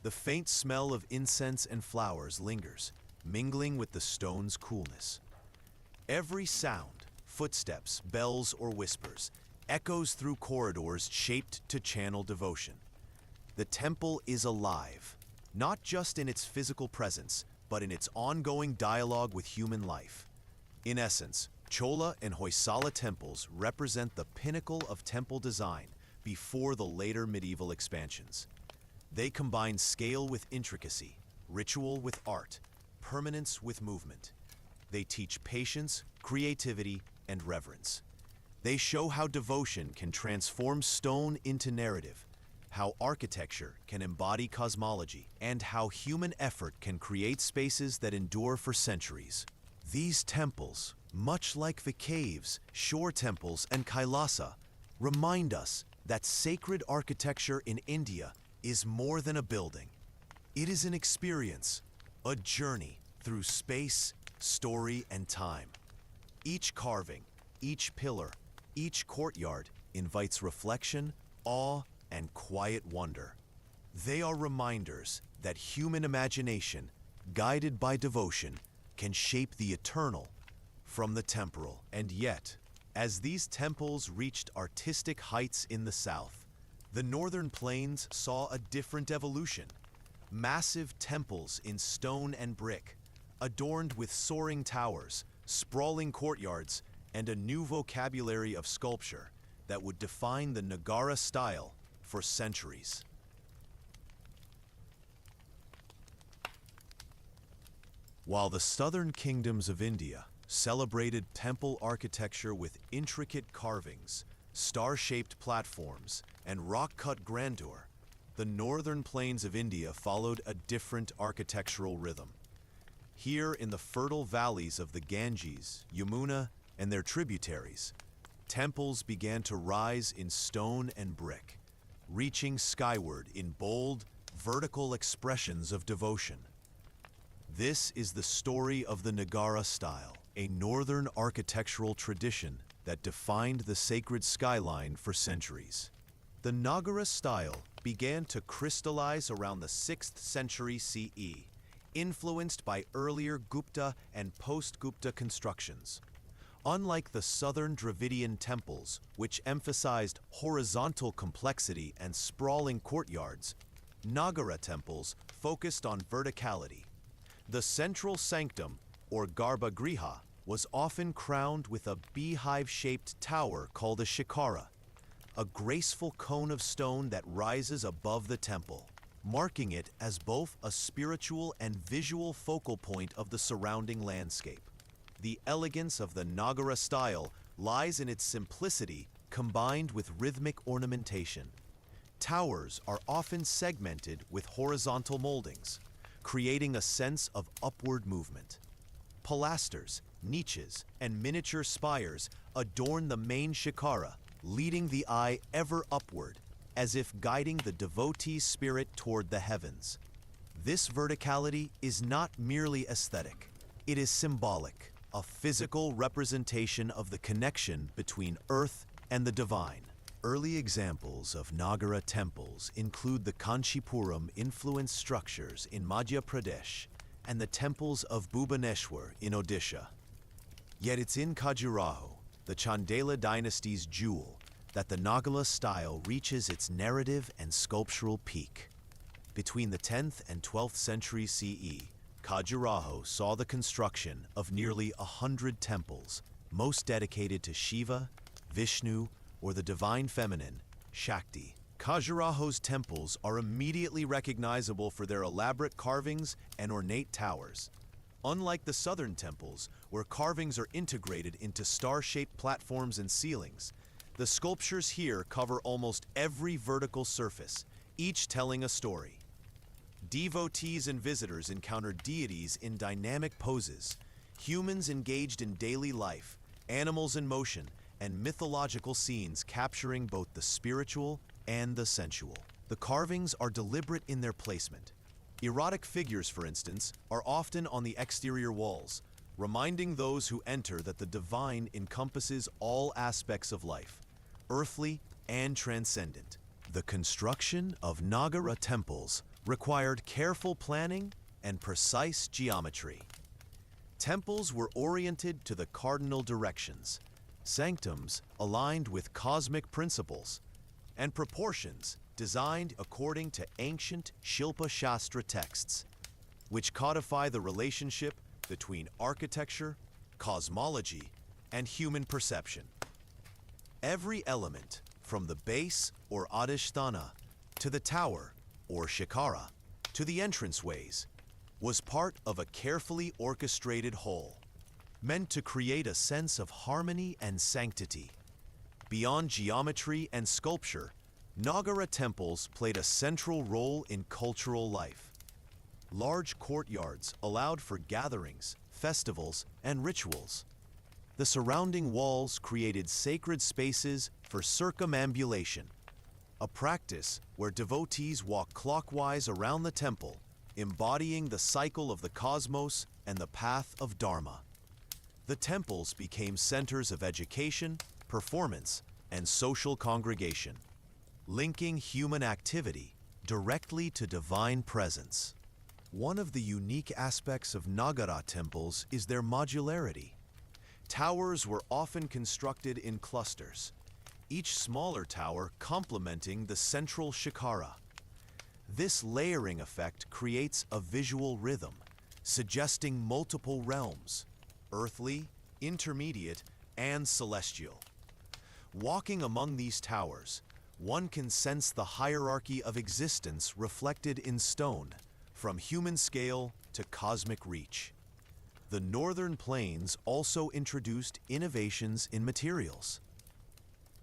A: The faint smell of incense and flowers lingers, mingling with the stone's coolness. Every sound, footsteps, bells, or whispers, echoes through corridors shaped to channel devotion. The temple is alive, not just in its physical presence, but in its ongoing dialogue with human life. In essence, Chola and Hoysala temples represent the pinnacle of temple design before the later medieval expansions. They combine scale with intricacy, ritual with art, permanence with movement. They teach patience, creativity, and reverence. They show how devotion can transform stone into narrative, how architecture can embody cosmology, and how human effort can create spaces that endure for centuries. These temples, much like the caves, shore temples, and Kailasa, remind us that sacred architecture in India is more than a building. It is an experience, a journey through space, story, and time. Each carving, each pillar, each courtyard invites reflection, awe, and quiet wonder. They are reminders that human imagination, guided by devotion, can shape the eternal from the temporal. And yet, as these temples reached artistic heights in the south, the northern plains saw a different evolution. Massive temples in stone and brick, adorned with soaring towers, sprawling courtyards, and a new vocabulary of sculpture that would define the Nagara style for centuries. While the southern kingdoms of India celebrated temple architecture with intricate carvings, star-shaped platforms, and rock-cut grandeur, the northern plains of India followed a different architectural rhythm. Here in the fertile valleys of the Ganges, Yamuna, and their tributaries, temples began to rise in stone and brick, reaching skyward in bold, vertical expressions of devotion. This is the story of the Nagara style, a northern architectural tradition that defined the sacred skyline for centuries. The Nagara style began to crystallize around the 6th century CE, influenced by earlier Gupta and post-Gupta constructions. Unlike the southern Dravidian temples, which emphasized horizontal complexity and sprawling courtyards, Nagara temples focused on verticality. The central sanctum, or Garbhagriha, was often crowned with a beehive-shaped tower called a shikara, a graceful cone of stone that rises above the temple, marking it as both a spiritual and visual focal point of the surrounding landscape. The elegance of the Nagara style lies in its simplicity combined with rhythmic ornamentation. Towers are often segmented with horizontal moldings, creating a sense of upward movement. Pilasters, niches, and miniature spires adorn the main shikara, leading the eye ever upward, as if guiding the devotee's spirit toward the heavens. This verticality is not merely aesthetic. It is symbolic, a physical representation of the connection between earth and the divine. Early examples of Nagara temples include the Kanchipuram-influenced structures in Madhya Pradesh and the temples of Bhubaneswar in Odisha. Yet it's in Khajuraho, the Chandela dynasty's jewel, that the Nagara style reaches its narrative and sculptural peak. Between the 10th and 12th century CE, Khajuraho saw the construction of nearly 100 temples, most dedicated to Shiva, Vishnu, or the divine feminine, Shakti. Khajuraho's temples are immediately recognizable for their elaborate carvings and ornate towers. Unlike the southern temples, where carvings are integrated into star-shaped platforms and ceilings, the sculptures here cover almost every vertical surface, each telling a story. Devotees and visitors encounter deities in dynamic poses, humans engaged in daily life, animals in motion, and mythological scenes capturing both the spiritual and the sensual. The carvings are deliberate in their placement. Erotic figures, for instance, are often on the exterior walls, reminding those who enter that the divine encompasses all aspects of life, earthly and transcendent. The construction of Nagara temples required careful planning and precise geometry. Temples were oriented to the cardinal directions, sanctums aligned with cosmic principles, and proportions designed according to ancient Shilpa Shastra texts, which codify the relationship between architecture, cosmology, and human perception. Every element, from the base or adhisthana to the tower or shikara to the entranceways, was part of a carefully orchestrated whole, meant to create a sense of harmony and sanctity. Beyond geometry and sculpture, Nagara temples played a central role in cultural life. Large courtyards allowed for gatherings, festivals, and rituals. The surrounding walls created sacred spaces for circumambulation, a practice where devotees walk clockwise around the temple, embodying the cycle of the cosmos and the path of Dharma. The temples became centers of education, performance, and social congregation, linking human activity directly to divine presence. One of the unique aspects of Nagara temples is their modularity. Towers were often constructed in clusters, each smaller tower complementing the central shikara. This layering effect creates a visual rhythm, suggesting multiple realms: earthly, intermediate, and celestial. Walking among these towers, one can sense the hierarchy of existence reflected in stone, from human scale to cosmic reach. The northern plains also introduced innovations in materials.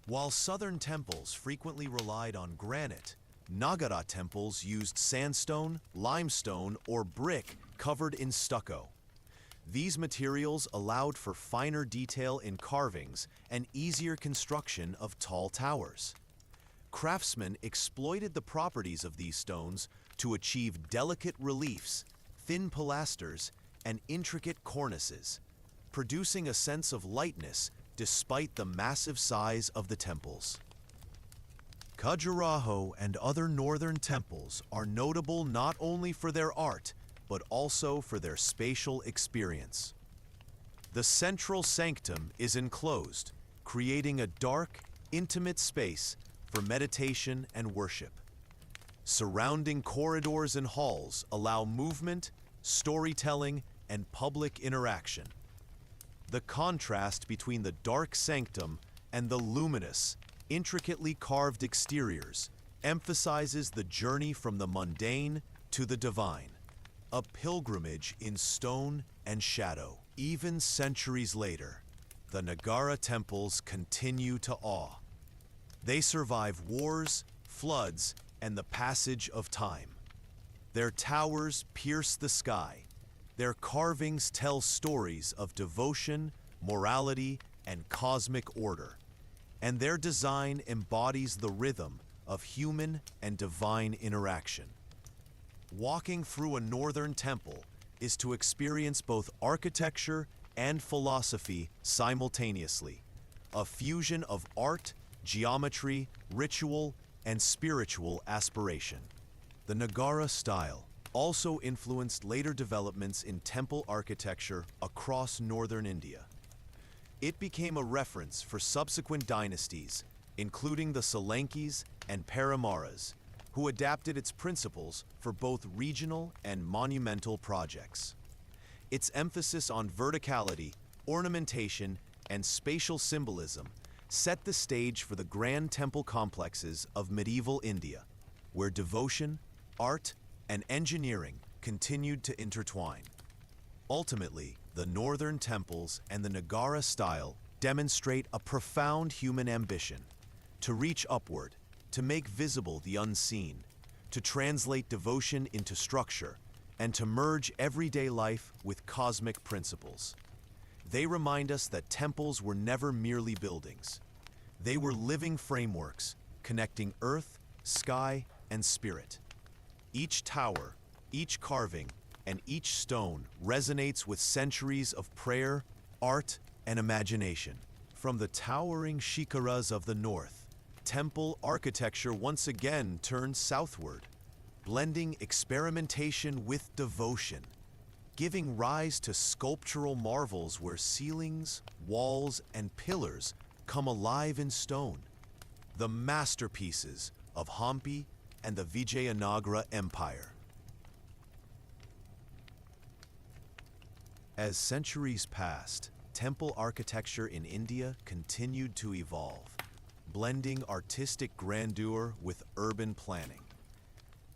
A: While southern temples frequently relied on granite, Nagara temples used sandstone, limestone, or brick covered in stucco. These materials allowed for finer detail in carvings and easier construction of tall towers. Craftsmen exploited the properties of these stones to achieve delicate reliefs, thin pilasters, and intricate cornices, producing a sense of lightness despite the massive size of the temples. Khajuraho and other northern temples are notable not only for their art, but also for their spatial experience. The central sanctum is enclosed, creating a dark, intimate space for meditation and worship. Surrounding corridors and halls allow movement, storytelling, and public interaction. The contrast between the dark sanctum and the luminous, intricately carved exteriors emphasizes the journey from the mundane to the divine, a pilgrimage in stone and shadow. Even centuries later, the Nagara temples continue to awe. They survive wars, floods, and the passage of time. Their towers pierce the sky. Their carvings tell stories of devotion, morality, and cosmic order. And their design embodies the rhythm of human and divine interaction. Walking through a northern temple is to experience both architecture and philosophy simultaneously, a fusion of art, geometry, ritual, and spiritual aspiration. The Nagara style also influenced later developments in temple architecture across northern India. It became a reference for subsequent dynasties, including the Solankis and Paramaras, who adapted its principles for both regional and monumental projects. Its emphasis on verticality, ornamentation, and spatial symbolism set the stage for the grand temple complexes of medieval India, where devotion, art, and engineering continued to intertwine. Ultimately, the northern temples and the Nagara style demonstrate a profound human ambition to reach upward, to make visible the unseen, to translate devotion into structure, and to merge everyday life with cosmic principles. They remind us that temples were never merely buildings. They were living frameworks connecting earth, sky, and spirit. Each tower, each carving, and each stone resonates with centuries of prayer, art, and imagination. From the towering shikaras of the north, temple architecture once again turned southward, blending experimentation with devotion, giving rise to sculptural marvels where ceilings, walls, and pillars come alive in stone. The masterpieces of Hampi and the Vijayanagara Empire. As centuries passed, temple architecture in India continued to evolve, blending artistic grandeur with urban planning.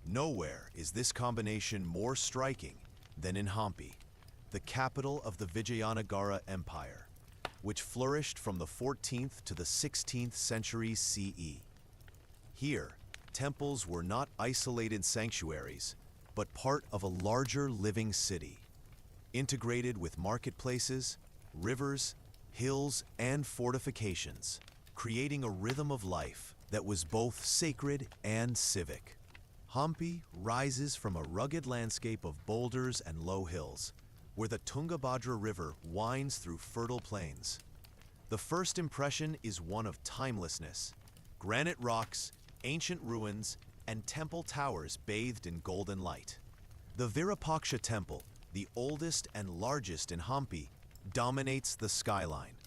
A: Nowhere is this combination more striking than in Hampi, the capital of the Vijayanagara Empire, which flourished from the 14th to the 16th centuries CE. Here, temples were not isolated sanctuaries, but part of a larger living city, integrated with marketplaces, rivers, hills, and fortifications, creating a rhythm of life that was both sacred and civic. Hampi rises from a rugged landscape of boulders and low hills, where the Tungabhadra River winds through fertile plains. The first impression is one of timelessness: granite rocks, ancient ruins, and temple towers bathed in golden light. The Virupaksha Temple, the oldest and largest in Hampi, dominates the skyline.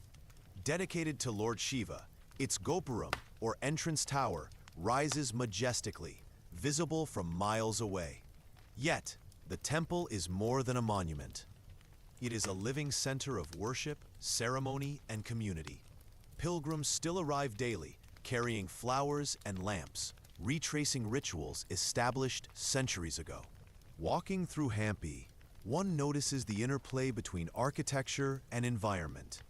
A: Dedicated to Lord Shiva, its Gopuram, or entrance tower, rises majestically, visible from miles away. Yet, the temple is more than a monument. It is a living center of worship, ceremony, and community. Pilgrims still arrive daily, carrying flowers and lamps, retracing rituals established centuries ago. Walking through Hampi, one notices the interplay between architecture and environment.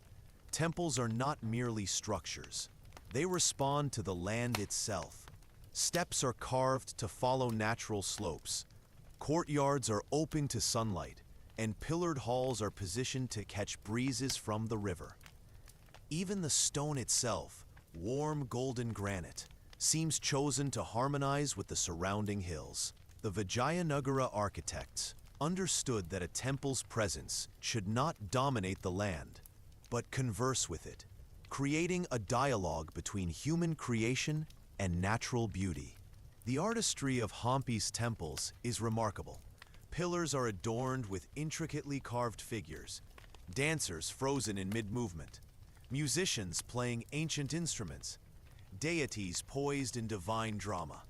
A: Temples are not merely structures. They respond to the land itself. Steps are carved to follow natural slopes. Courtyards are open to sunlight, and pillared halls are positioned to catch breezes from the river. Even the stone itself, warm golden granite, seems chosen to harmonize with the surrounding hills. The Vijayanagara architects understood that a temple's presence should not dominate the land, but converse with it, creating a dialogue between human creation and natural beauty. The artistry of Hampi's temples is remarkable. Pillars are adorned with intricately carved figures, dancers frozen in mid-movement, musicians playing ancient instruments, deities poised in divine drama.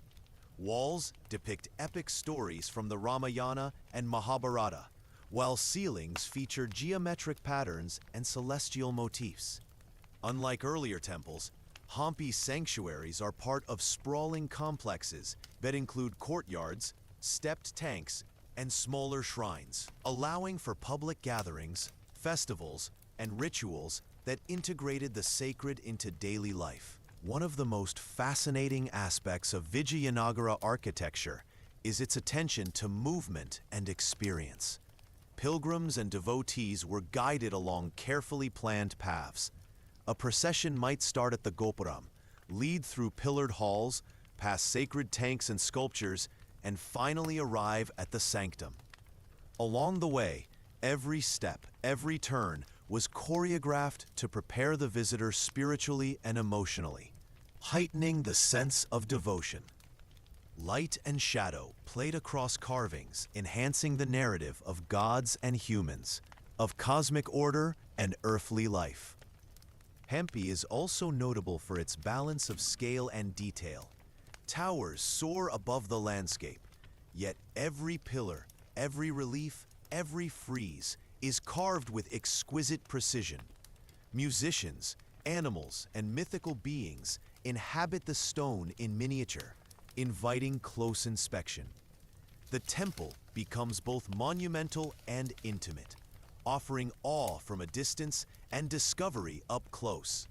A: Walls depict epic stories from the Ramayana and Mahabharata, while ceilings feature geometric patterns and celestial motifs. Unlike earlier temples, Hampi's sanctuaries are part of sprawling complexes that include courtyards, stepped tanks, and smaller shrines, allowing for public gatherings, festivals, and rituals that integrated the sacred into daily life. One of the most fascinating aspects of Vijayanagara architecture is its attention to movement and experience. Pilgrims and devotees were guided along carefully planned paths. A procession might start at the Gopuram, lead through pillared halls, past sacred tanks and sculptures, and finally arrive at the sanctum. Along the way, every step, every turn was choreographed to prepare the visitor spiritually and emotionally, heightening the sense of devotion. Light and shadow played across carvings, enhancing the narrative of gods and humans, of cosmic order and earthly life. Hampi is also notable for its balance of scale and detail. Towers soar above the landscape, yet every pillar, every relief, every frieze is carved with exquisite precision. Musicians, animals, and mythical beings inhabit the stone in miniature, inviting close inspection. The temple becomes both monumental and intimate, offering awe from a distance and discovery up close.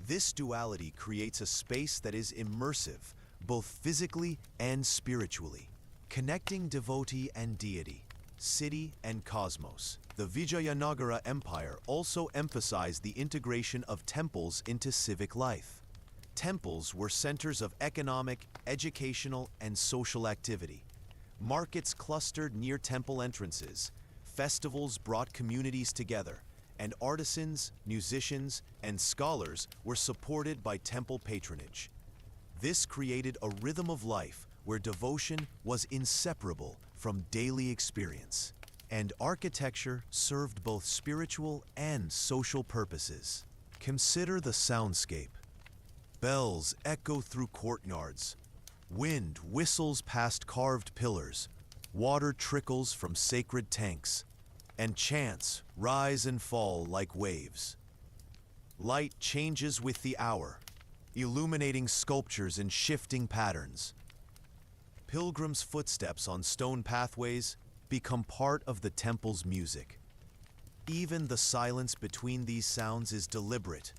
A: This duality creates a space that is immersive, both physically and spiritually, connecting devotee and deity, city and cosmos. The Vijayanagara Empire also emphasized the integration of temples into civic life. Temples were centers of economic, educational, and social activity. Markets clustered near temple entrances. Festivals brought communities together, and artisans, musicians, and scholars were supported by temple patronage. This created a rhythm of life where devotion was inseparable from daily experience, and architecture served both spiritual and social purposes. Consider the soundscape. Bells echo through courtyards. Wind whistles past carved pillars. Water trickles from sacred tanks, and chants rise and fall like waves. Light changes with the hour, illuminating sculptures in shifting patterns. Pilgrims' footsteps on stone pathways become part of the temple's music. Even the silence between these sounds is deliberate,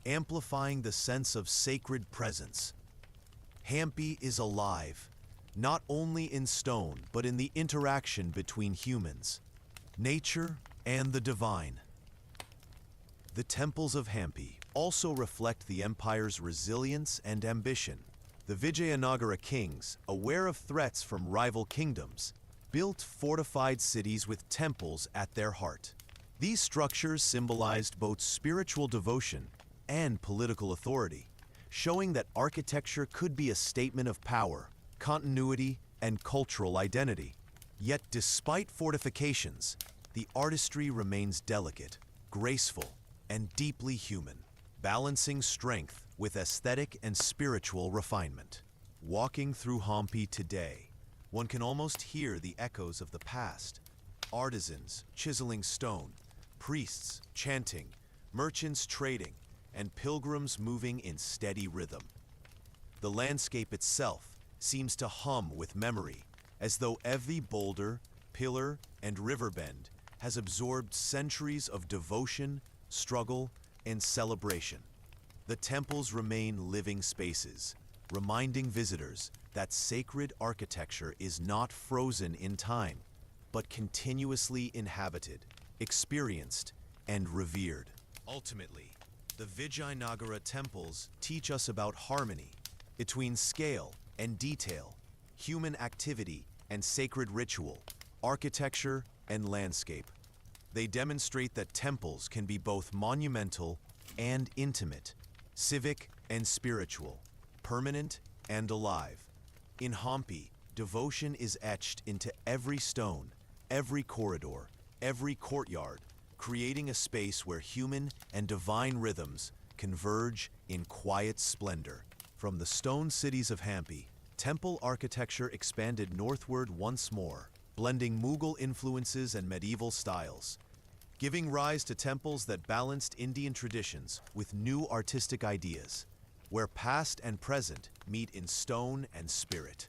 A: amplifying the sense of sacred presence. Hampi is alive, not only in stone, but in the interaction between humans, nature, and the divine. The temples of Hampi also reflect the empire's resilience and ambition. The Vijayanagara kings, aware of threats from rival kingdoms, built fortified cities with temples at their heart. These structures symbolized both spiritual devotion and political authority, showing that architecture could be a statement of power, continuity, and cultural identity. Yet despite fortifications, the artistry remains delicate, graceful, and deeply human, balancing strength with aesthetic and spiritual refinement. Walking through Hampi today, one can almost hear the echoes of the past. Artisans chiseling stone, priests chanting, merchants trading, and pilgrims moving in steady rhythm. The landscape itself seems to hum with memory, as though every boulder, pillar, and river bend has absorbed centuries of devotion, struggle, and celebration. The temples remain living spaces, reminding visitors that sacred architecture is not frozen in time, but continuously inhabited, experienced, and revered. Ultimately, the Vijayanagara temples teach us about harmony between scale and detail, human activity and sacred ritual, architecture and landscape. They demonstrate that temples can be both monumental and intimate, civic and spiritual, permanent and alive. In Hampi, devotion is etched into every stone, every corridor, every courtyard, creating a space where human and divine rhythms converge in quiet splendor. From the stone cities of Hampi, temple architecture expanded northward once more, blending Mughal influences and medieval styles, giving rise to temples that balanced Indian traditions with new artistic ideas, where past and present meet in stone and spirit.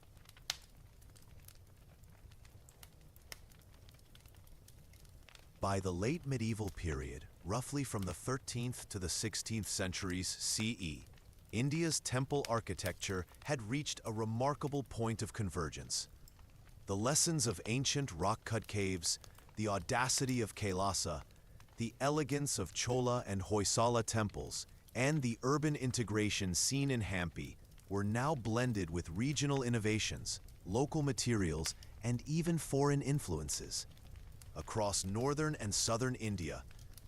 A: By the late medieval period, roughly from the 13th to the 16th centuries CE, India's temple architecture had reached a remarkable point of convergence. The lessons of ancient rock-cut caves, the audacity of Kailasa, the elegance of Chola and Hoysala temples, and the urban integration seen in Hampi were now blended with regional innovations, local materials, and even foreign influences. Across northern and southern India,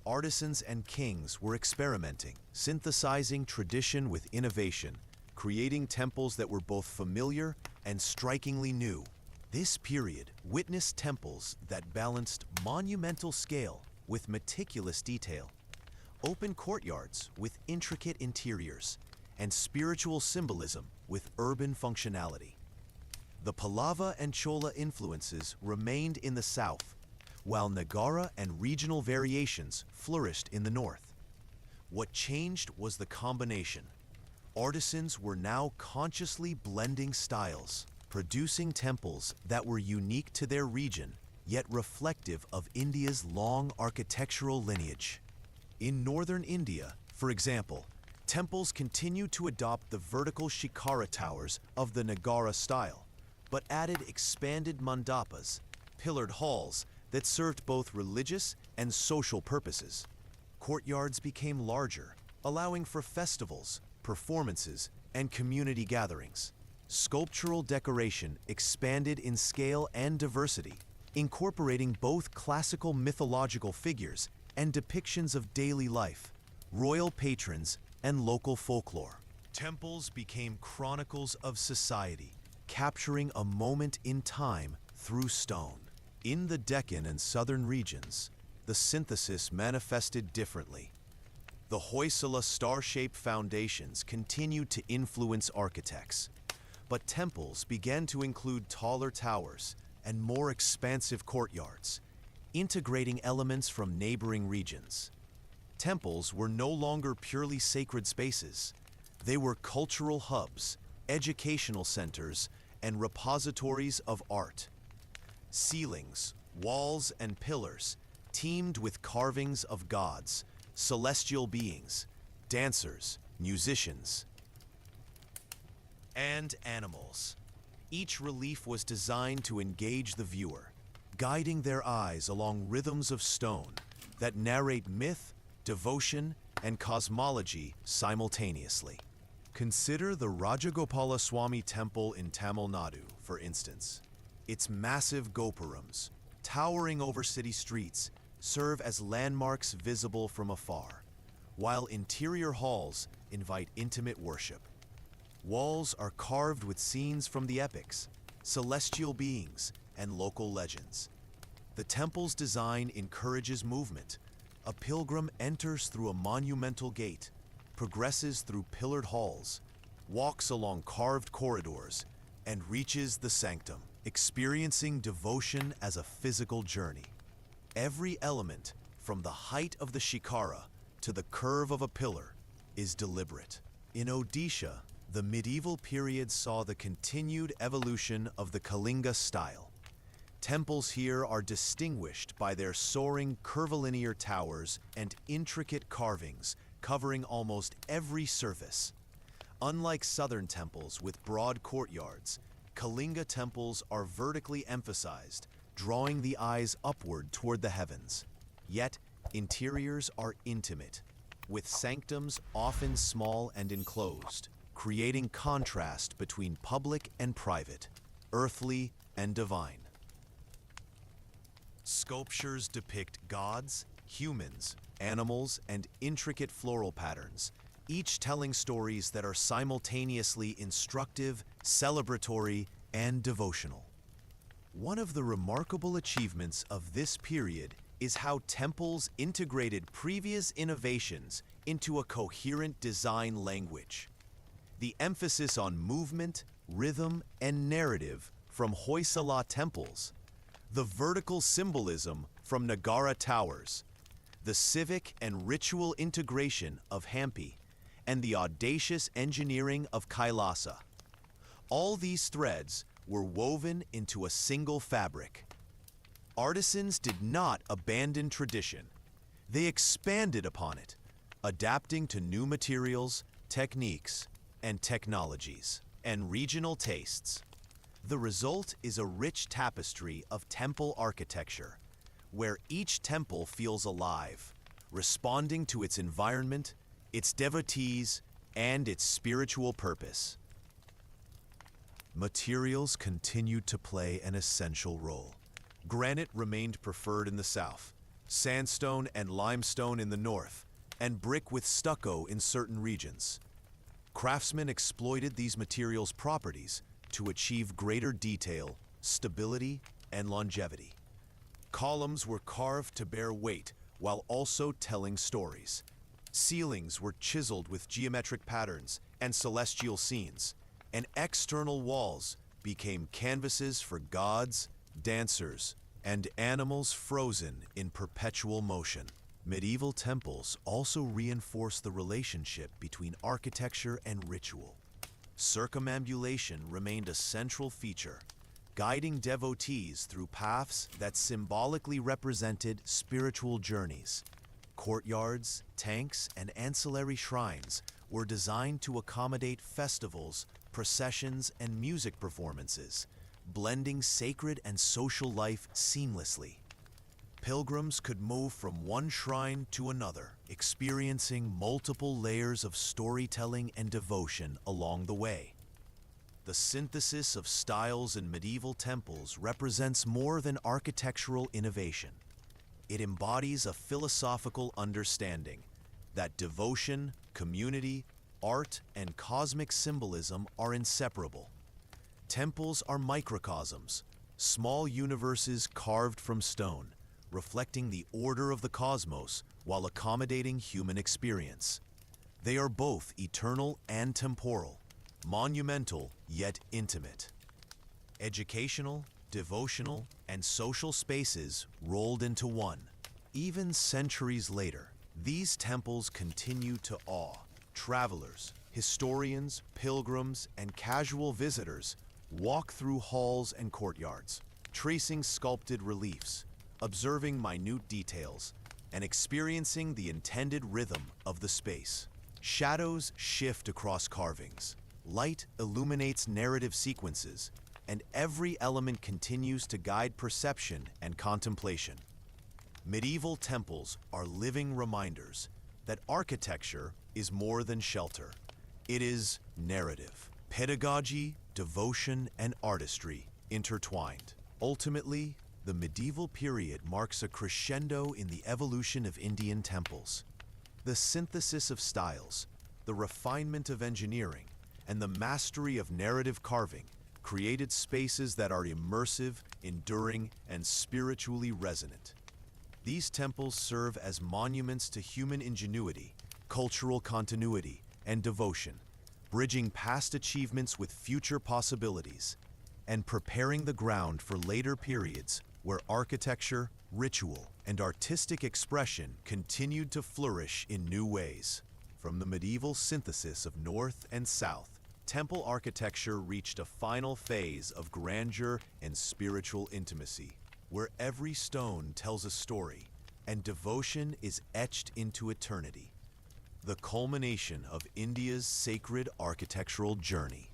A: artisans and kings were experimenting, synthesizing tradition with innovation, creating temples that were both familiar and strikingly new. This period witnessed temples that balanced monumental scale with meticulous detail, open courtyards with intricate interiors, and spiritual symbolism with urban functionality. The Pallava and Chola influences remained in the south, while Nagara and regional variations flourished in the north. What changed was the combination. Artisans were now consciously blending styles, producing temples that were unique to their region, yet reflective of India's long architectural lineage. In northern India, for example, temples continued to adopt the vertical shikara towers of the Nagara style, but added expanded mandapas, pillared halls, that served both religious and social purposes. Courtyards became larger, allowing for festivals, performances, and community gatherings. Sculptural decoration expanded in scale and diversity, incorporating both classical mythological figures and depictions of daily life, royal patrons, and local folklore. Temples became chronicles of society, capturing a moment in time through stone. In the Deccan and southern regions, the synthesis manifested differently. The Hoysala star-shaped foundations continued to influence architects, but temples began to include taller towers and more expansive courtyards, integrating elements from neighboring regions. Temples were no longer purely sacred spaces. They were cultural hubs, educational centers, and repositories of art. Ceilings, walls, and pillars teemed with carvings of gods, celestial beings, dancers, musicians, and animals. Each relief was designed to engage the viewer, guiding their eyes along rhythms of stone that narrate myth, devotion, and cosmology simultaneously. Consider the Rajagopala Swami Temple in Tamil Nadu, for instance. Its massive gopurams, towering over city streets, serve as landmarks visible from afar, while interior halls invite intimate worship. Walls are carved with scenes from the epics, celestial beings, and local legends. The temple's design encourages movement. A pilgrim enters through a monumental gate, progresses through pillared halls, walks along carved corridors, and reaches the sanctum, experiencing devotion as a physical journey. Every element, from the height of the shikara to the curve of a pillar, is deliberate. In Odisha, the medieval period saw the continued evolution of the Kalinga style. Temples here are distinguished by their soaring curvilinear towers and intricate carvings covering almost every surface. Unlike southern temples with broad courtyards, Kalinga temples are vertically emphasized, drawing the eyes upward toward the heavens. Yet, interiors are intimate, with sanctums often small and enclosed, creating contrast between public and private, earthly and divine. Sculptures depict gods, humans, animals, and intricate floral patterns, each telling stories that are simultaneously instructive, celebratory, and devotional. One of the remarkable achievements of this period is how temples integrated previous innovations into a coherent design language. The emphasis on movement, rhythm, and narrative from Hoysala temples, the vertical symbolism from Nagara towers, the civic and ritual integration of Hampi, and the audacious engineering of Kailasa. All these threads were woven into a single fabric. Artisans did not abandon tradition. They expanded upon it, adapting to new materials, techniques, and technologies, and regional tastes. The result is a rich tapestry of temple architecture, where each temple feels alive, responding to its environment, its devotees, and its spiritual purpose. Materials continued to play an essential role. Granite remained preferred in the south, sandstone and limestone in the north, and brick with stucco in certain regions. Craftsmen exploited these materials' properties to achieve greater detail, stability, and longevity. Columns were carved to bear weight while also telling stories. Ceilings were chiseled with geometric patterns and celestial scenes, and external walls became canvases for gods, dancers, and animals frozen in perpetual motion. Medieval temples also reinforced the relationship between architecture and ritual. Circumambulation remained a central feature, guiding devotees through paths that symbolically represented spiritual journeys. Courtyards, tanks, and ancillary shrines were designed to accommodate festivals, processions, and music performances, blending sacred and social life seamlessly. Pilgrims could move from one shrine to another, experiencing multiple layers of storytelling and devotion along the way. The synthesis of styles in medieval temples represents more than architectural innovation. It embodies a philosophical understanding that devotion, community, art, and cosmic symbolism are inseparable. Temples are microcosms, small universes carved from stone, reflecting the order of the cosmos while accommodating human experience. They are both eternal and temporal, monumental yet intimate. Educational, devotional, and social spaces rolled into one. Even centuries later, these temples continue to awe travelers, historians, pilgrims, and casual visitors walk through halls and courtyards, tracing sculpted reliefs, observing minute details, and experiencing the intended rhythm of the space. Shadows shift across carvings, light illuminates narrative sequences, and every element continues to guide perception and contemplation. Medieval temples are living reminders that architecture is more than shelter. It is narrative, pedagogy, devotion, and artistry intertwined. Ultimately, the medieval period marks a crescendo in the evolution of Indian temples. The synthesis of styles, the refinement of engineering, and the mastery of narrative carving created spaces that are immersive, enduring, and spiritually resonant. These temples serve as monuments to human ingenuity, cultural continuity, and devotion, bridging past achievements with future possibilities, and preparing the ground for later periods where architecture, ritual, and artistic expression continued to flourish in new ways. From the medieval synthesis of North and South temple architecture reached a final phase of grandeur and spiritual intimacy, where every stone tells a story and devotion is etched into eternity. The culmination of India's sacred architectural journey.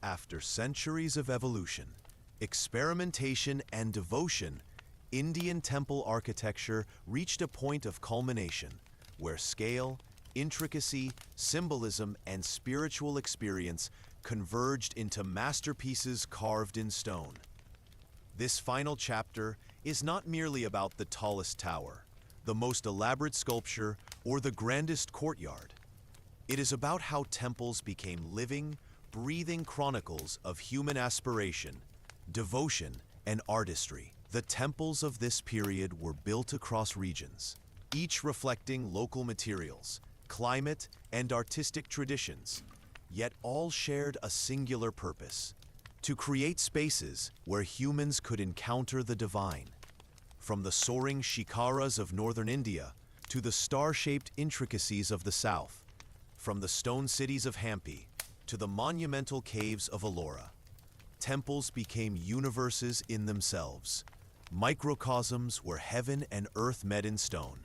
A: After centuries of evolution, experimentation, and devotion, Indian temple architecture reached a point of culmination where scale, intricacy, symbolism, and spiritual experience converged into masterpieces carved in stone. This final chapter is not merely about the tallest tower, the most elaborate sculpture, or the grandest courtyard. It is about how temples became living, breathing chronicles of human aspiration, devotion, and artistry. The temples of this period were built across regions, each reflecting local materials, climate, and artistic traditions, yet all shared a singular purpose: to create spaces where humans could encounter the divine. From the soaring shikaras of northern India to the star-shaped intricacies of the south, from the stone cities of Hampi to the monumental caves of Ellora, temples became universes in themselves, microcosms where heaven and earth met in stone.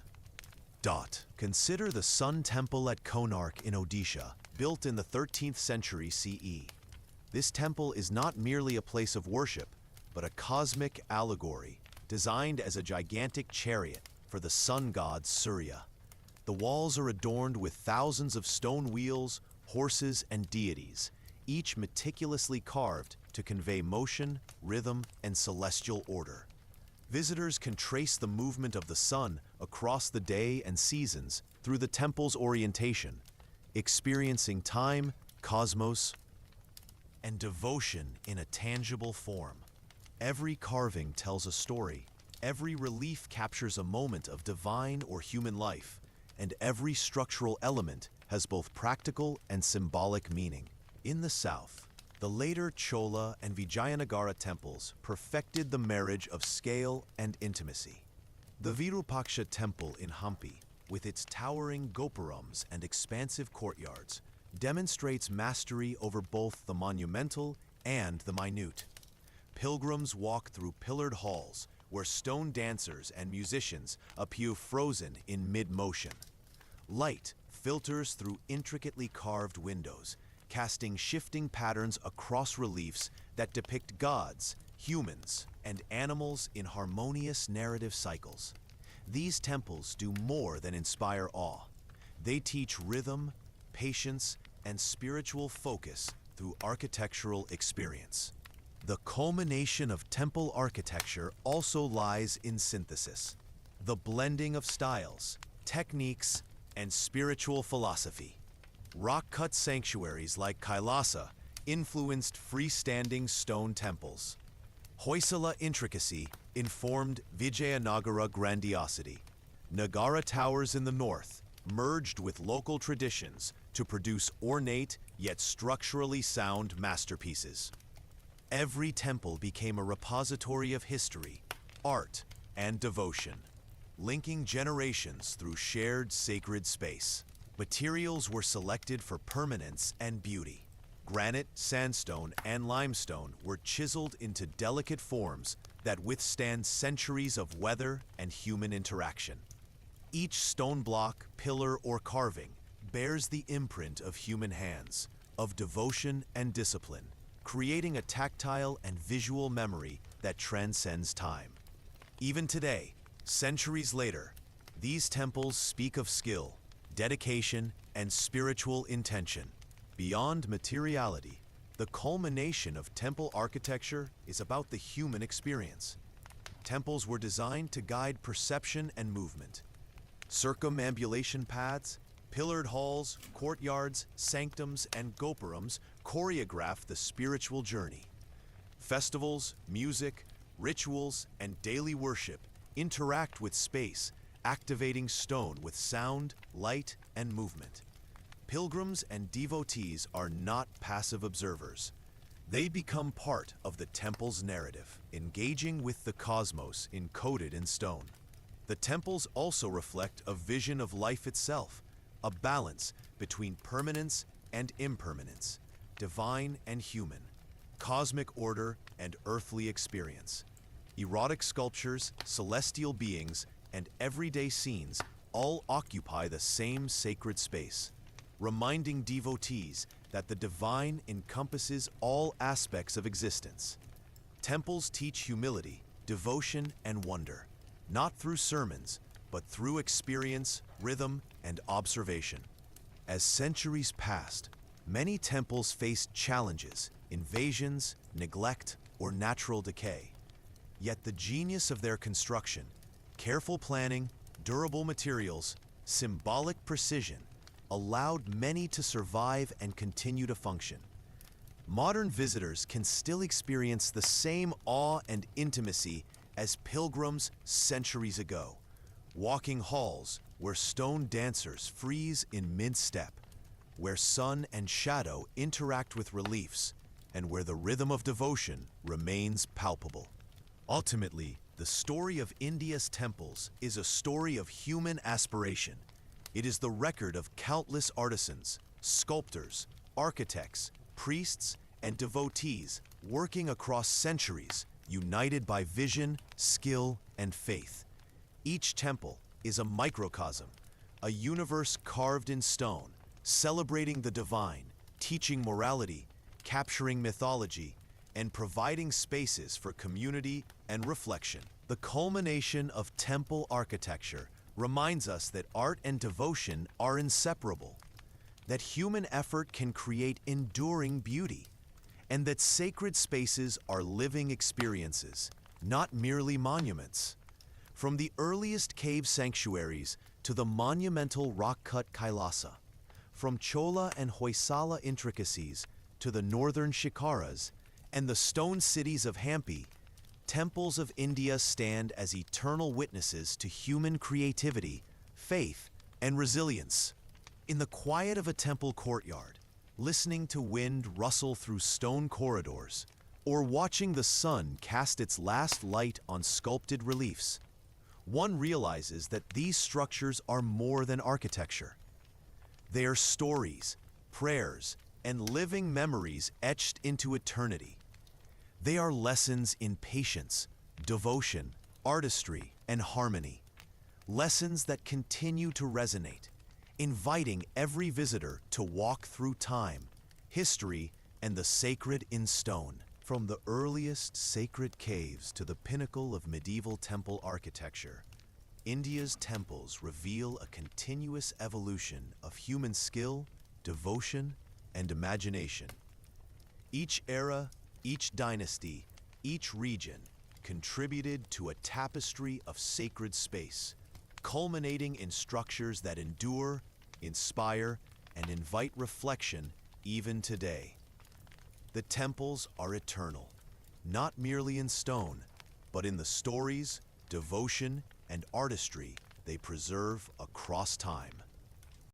A: Consider the Sun Temple at Konark in Odisha, built in the 13th century CE. This temple is not merely a place of worship, but a cosmic allegory, designed as a gigantic chariot for the sun god Surya. The walls are adorned with thousands of stone wheels, horses, and deities, each meticulously carved to convey motion, rhythm, and celestial order. Visitors can trace the movement of the sun across the day and seasons through the temple's orientation, experiencing time, cosmos, and devotion in a tangible form. Every carving tells a story, every relief captures a moment of divine or human life, and every structural element has both practical and symbolic meaning. In the south, the later Chola and Vijayanagara temples perfected the marriage of scale and intimacy. The Virupaksha temple in Hampi, with its towering gopurams and expansive courtyards, demonstrates mastery over both the monumental and the minute. Pilgrims walk through pillared halls where stone dancers and musicians appear frozen in mid-motion. Light filters through intricately carved windows, casting shifting patterns across reliefs that depict gods, humans, and animals in harmonious narrative cycles. These temples do more than inspire awe. They teach rhythm, patience, and spiritual focus through architectural experience. The culmination of temple architecture also lies in synthesis, the blending of styles, techniques, and spiritual philosophy. Rock-cut sanctuaries like Kailasa influenced freestanding stone temples. Hoysala intricacy informed Vijayanagara grandiosity. Nagara towers in the north merged with local traditions to produce ornate yet structurally sound masterpieces. Every temple became a repository of history, art, and devotion, linking generations through shared sacred space. Materials were selected for permanence and beauty. Granite, sandstone, and limestone were chiseled into delicate forms that withstand centuries of weather and human interaction. Each stone block, pillar, or carving bears the imprint of human hands, of devotion and discipline, creating a tactile and visual memory that transcends time. Even today, centuries later, these temples speak of skill, dedication, and spiritual intention. Beyond materiality, the culmination of temple architecture is about the human experience. Temples were designed to guide perception and movement. Circumambulation paths, pillared halls, courtyards, sanctums, and gopurams choreograph the spiritual journey. Festivals, music, rituals, and daily worship interact with space, activating stone with sound, light, and movement. Pilgrims and devotees are not passive observers. They become part of the temple's narrative, engaging with the cosmos encoded in stone. The temples also reflect a vision of life itself, a balance between permanence and impermanence, divine and human, cosmic order and earthly experience. Erotic sculptures, celestial beings, and everyday scenes all occupy the same sacred space, reminding devotees that the divine encompasses all aspects of existence. Temples teach humility, devotion, and wonder, not through sermons, but through experience, rhythm, and observation. As centuries passed, many temples faced challenges, invasions, neglect, or natural decay. Yet the genius of their construction, careful planning, durable materials, symbolic precision, allowed many to survive and continue to function. Modern visitors can still experience the same awe and intimacy as pilgrims centuries ago, walking halls where stone dancers freeze in mid-step, where sun and shadow interact with reliefs, and where the rhythm of devotion remains palpable. Ultimately, the story of India's temples is a story of human aspiration. It is the record of countless artisans, sculptors, architects, priests, and devotees working across centuries, united by vision, skill, and faith. Each temple is a microcosm, a universe carved in stone, celebrating the divine, teaching morality, capturing mythology, and providing spaces for community and reflection. The culmination of temple architecture reminds us that art and devotion are inseparable, that human effort can create enduring beauty, and that sacred spaces are living experiences, not merely monuments. From the earliest cave sanctuaries to the monumental rock-cut Kailasa, from Chola and Hoysala intricacies to the northern Shikaras and the stone cities of Hampi, temples of India stand as eternal witnesses to human creativity, faith, and resilience. In the quiet of a temple courtyard, listening to wind rustle through stone corridors, or watching the sun cast its last light on sculpted reliefs, one realizes that these structures are more than architecture. They are stories, prayers, and living memories etched into eternity. They are lessons in patience, devotion, artistry, and harmony. Lessons that continue to resonate, inviting every visitor to walk through time, history, and the sacred in stone. From the earliest sacred caves to the pinnacle of medieval temple architecture, India's temples reveal a continuous evolution of human skill, devotion, and imagination. Each era, each dynasty, each region contributed to a tapestry of sacred space, culminating in structures that endure, inspire, and invite reflection even today. The temples are eternal, not merely in stone, but in the stories, devotion, and artistry they preserve across time.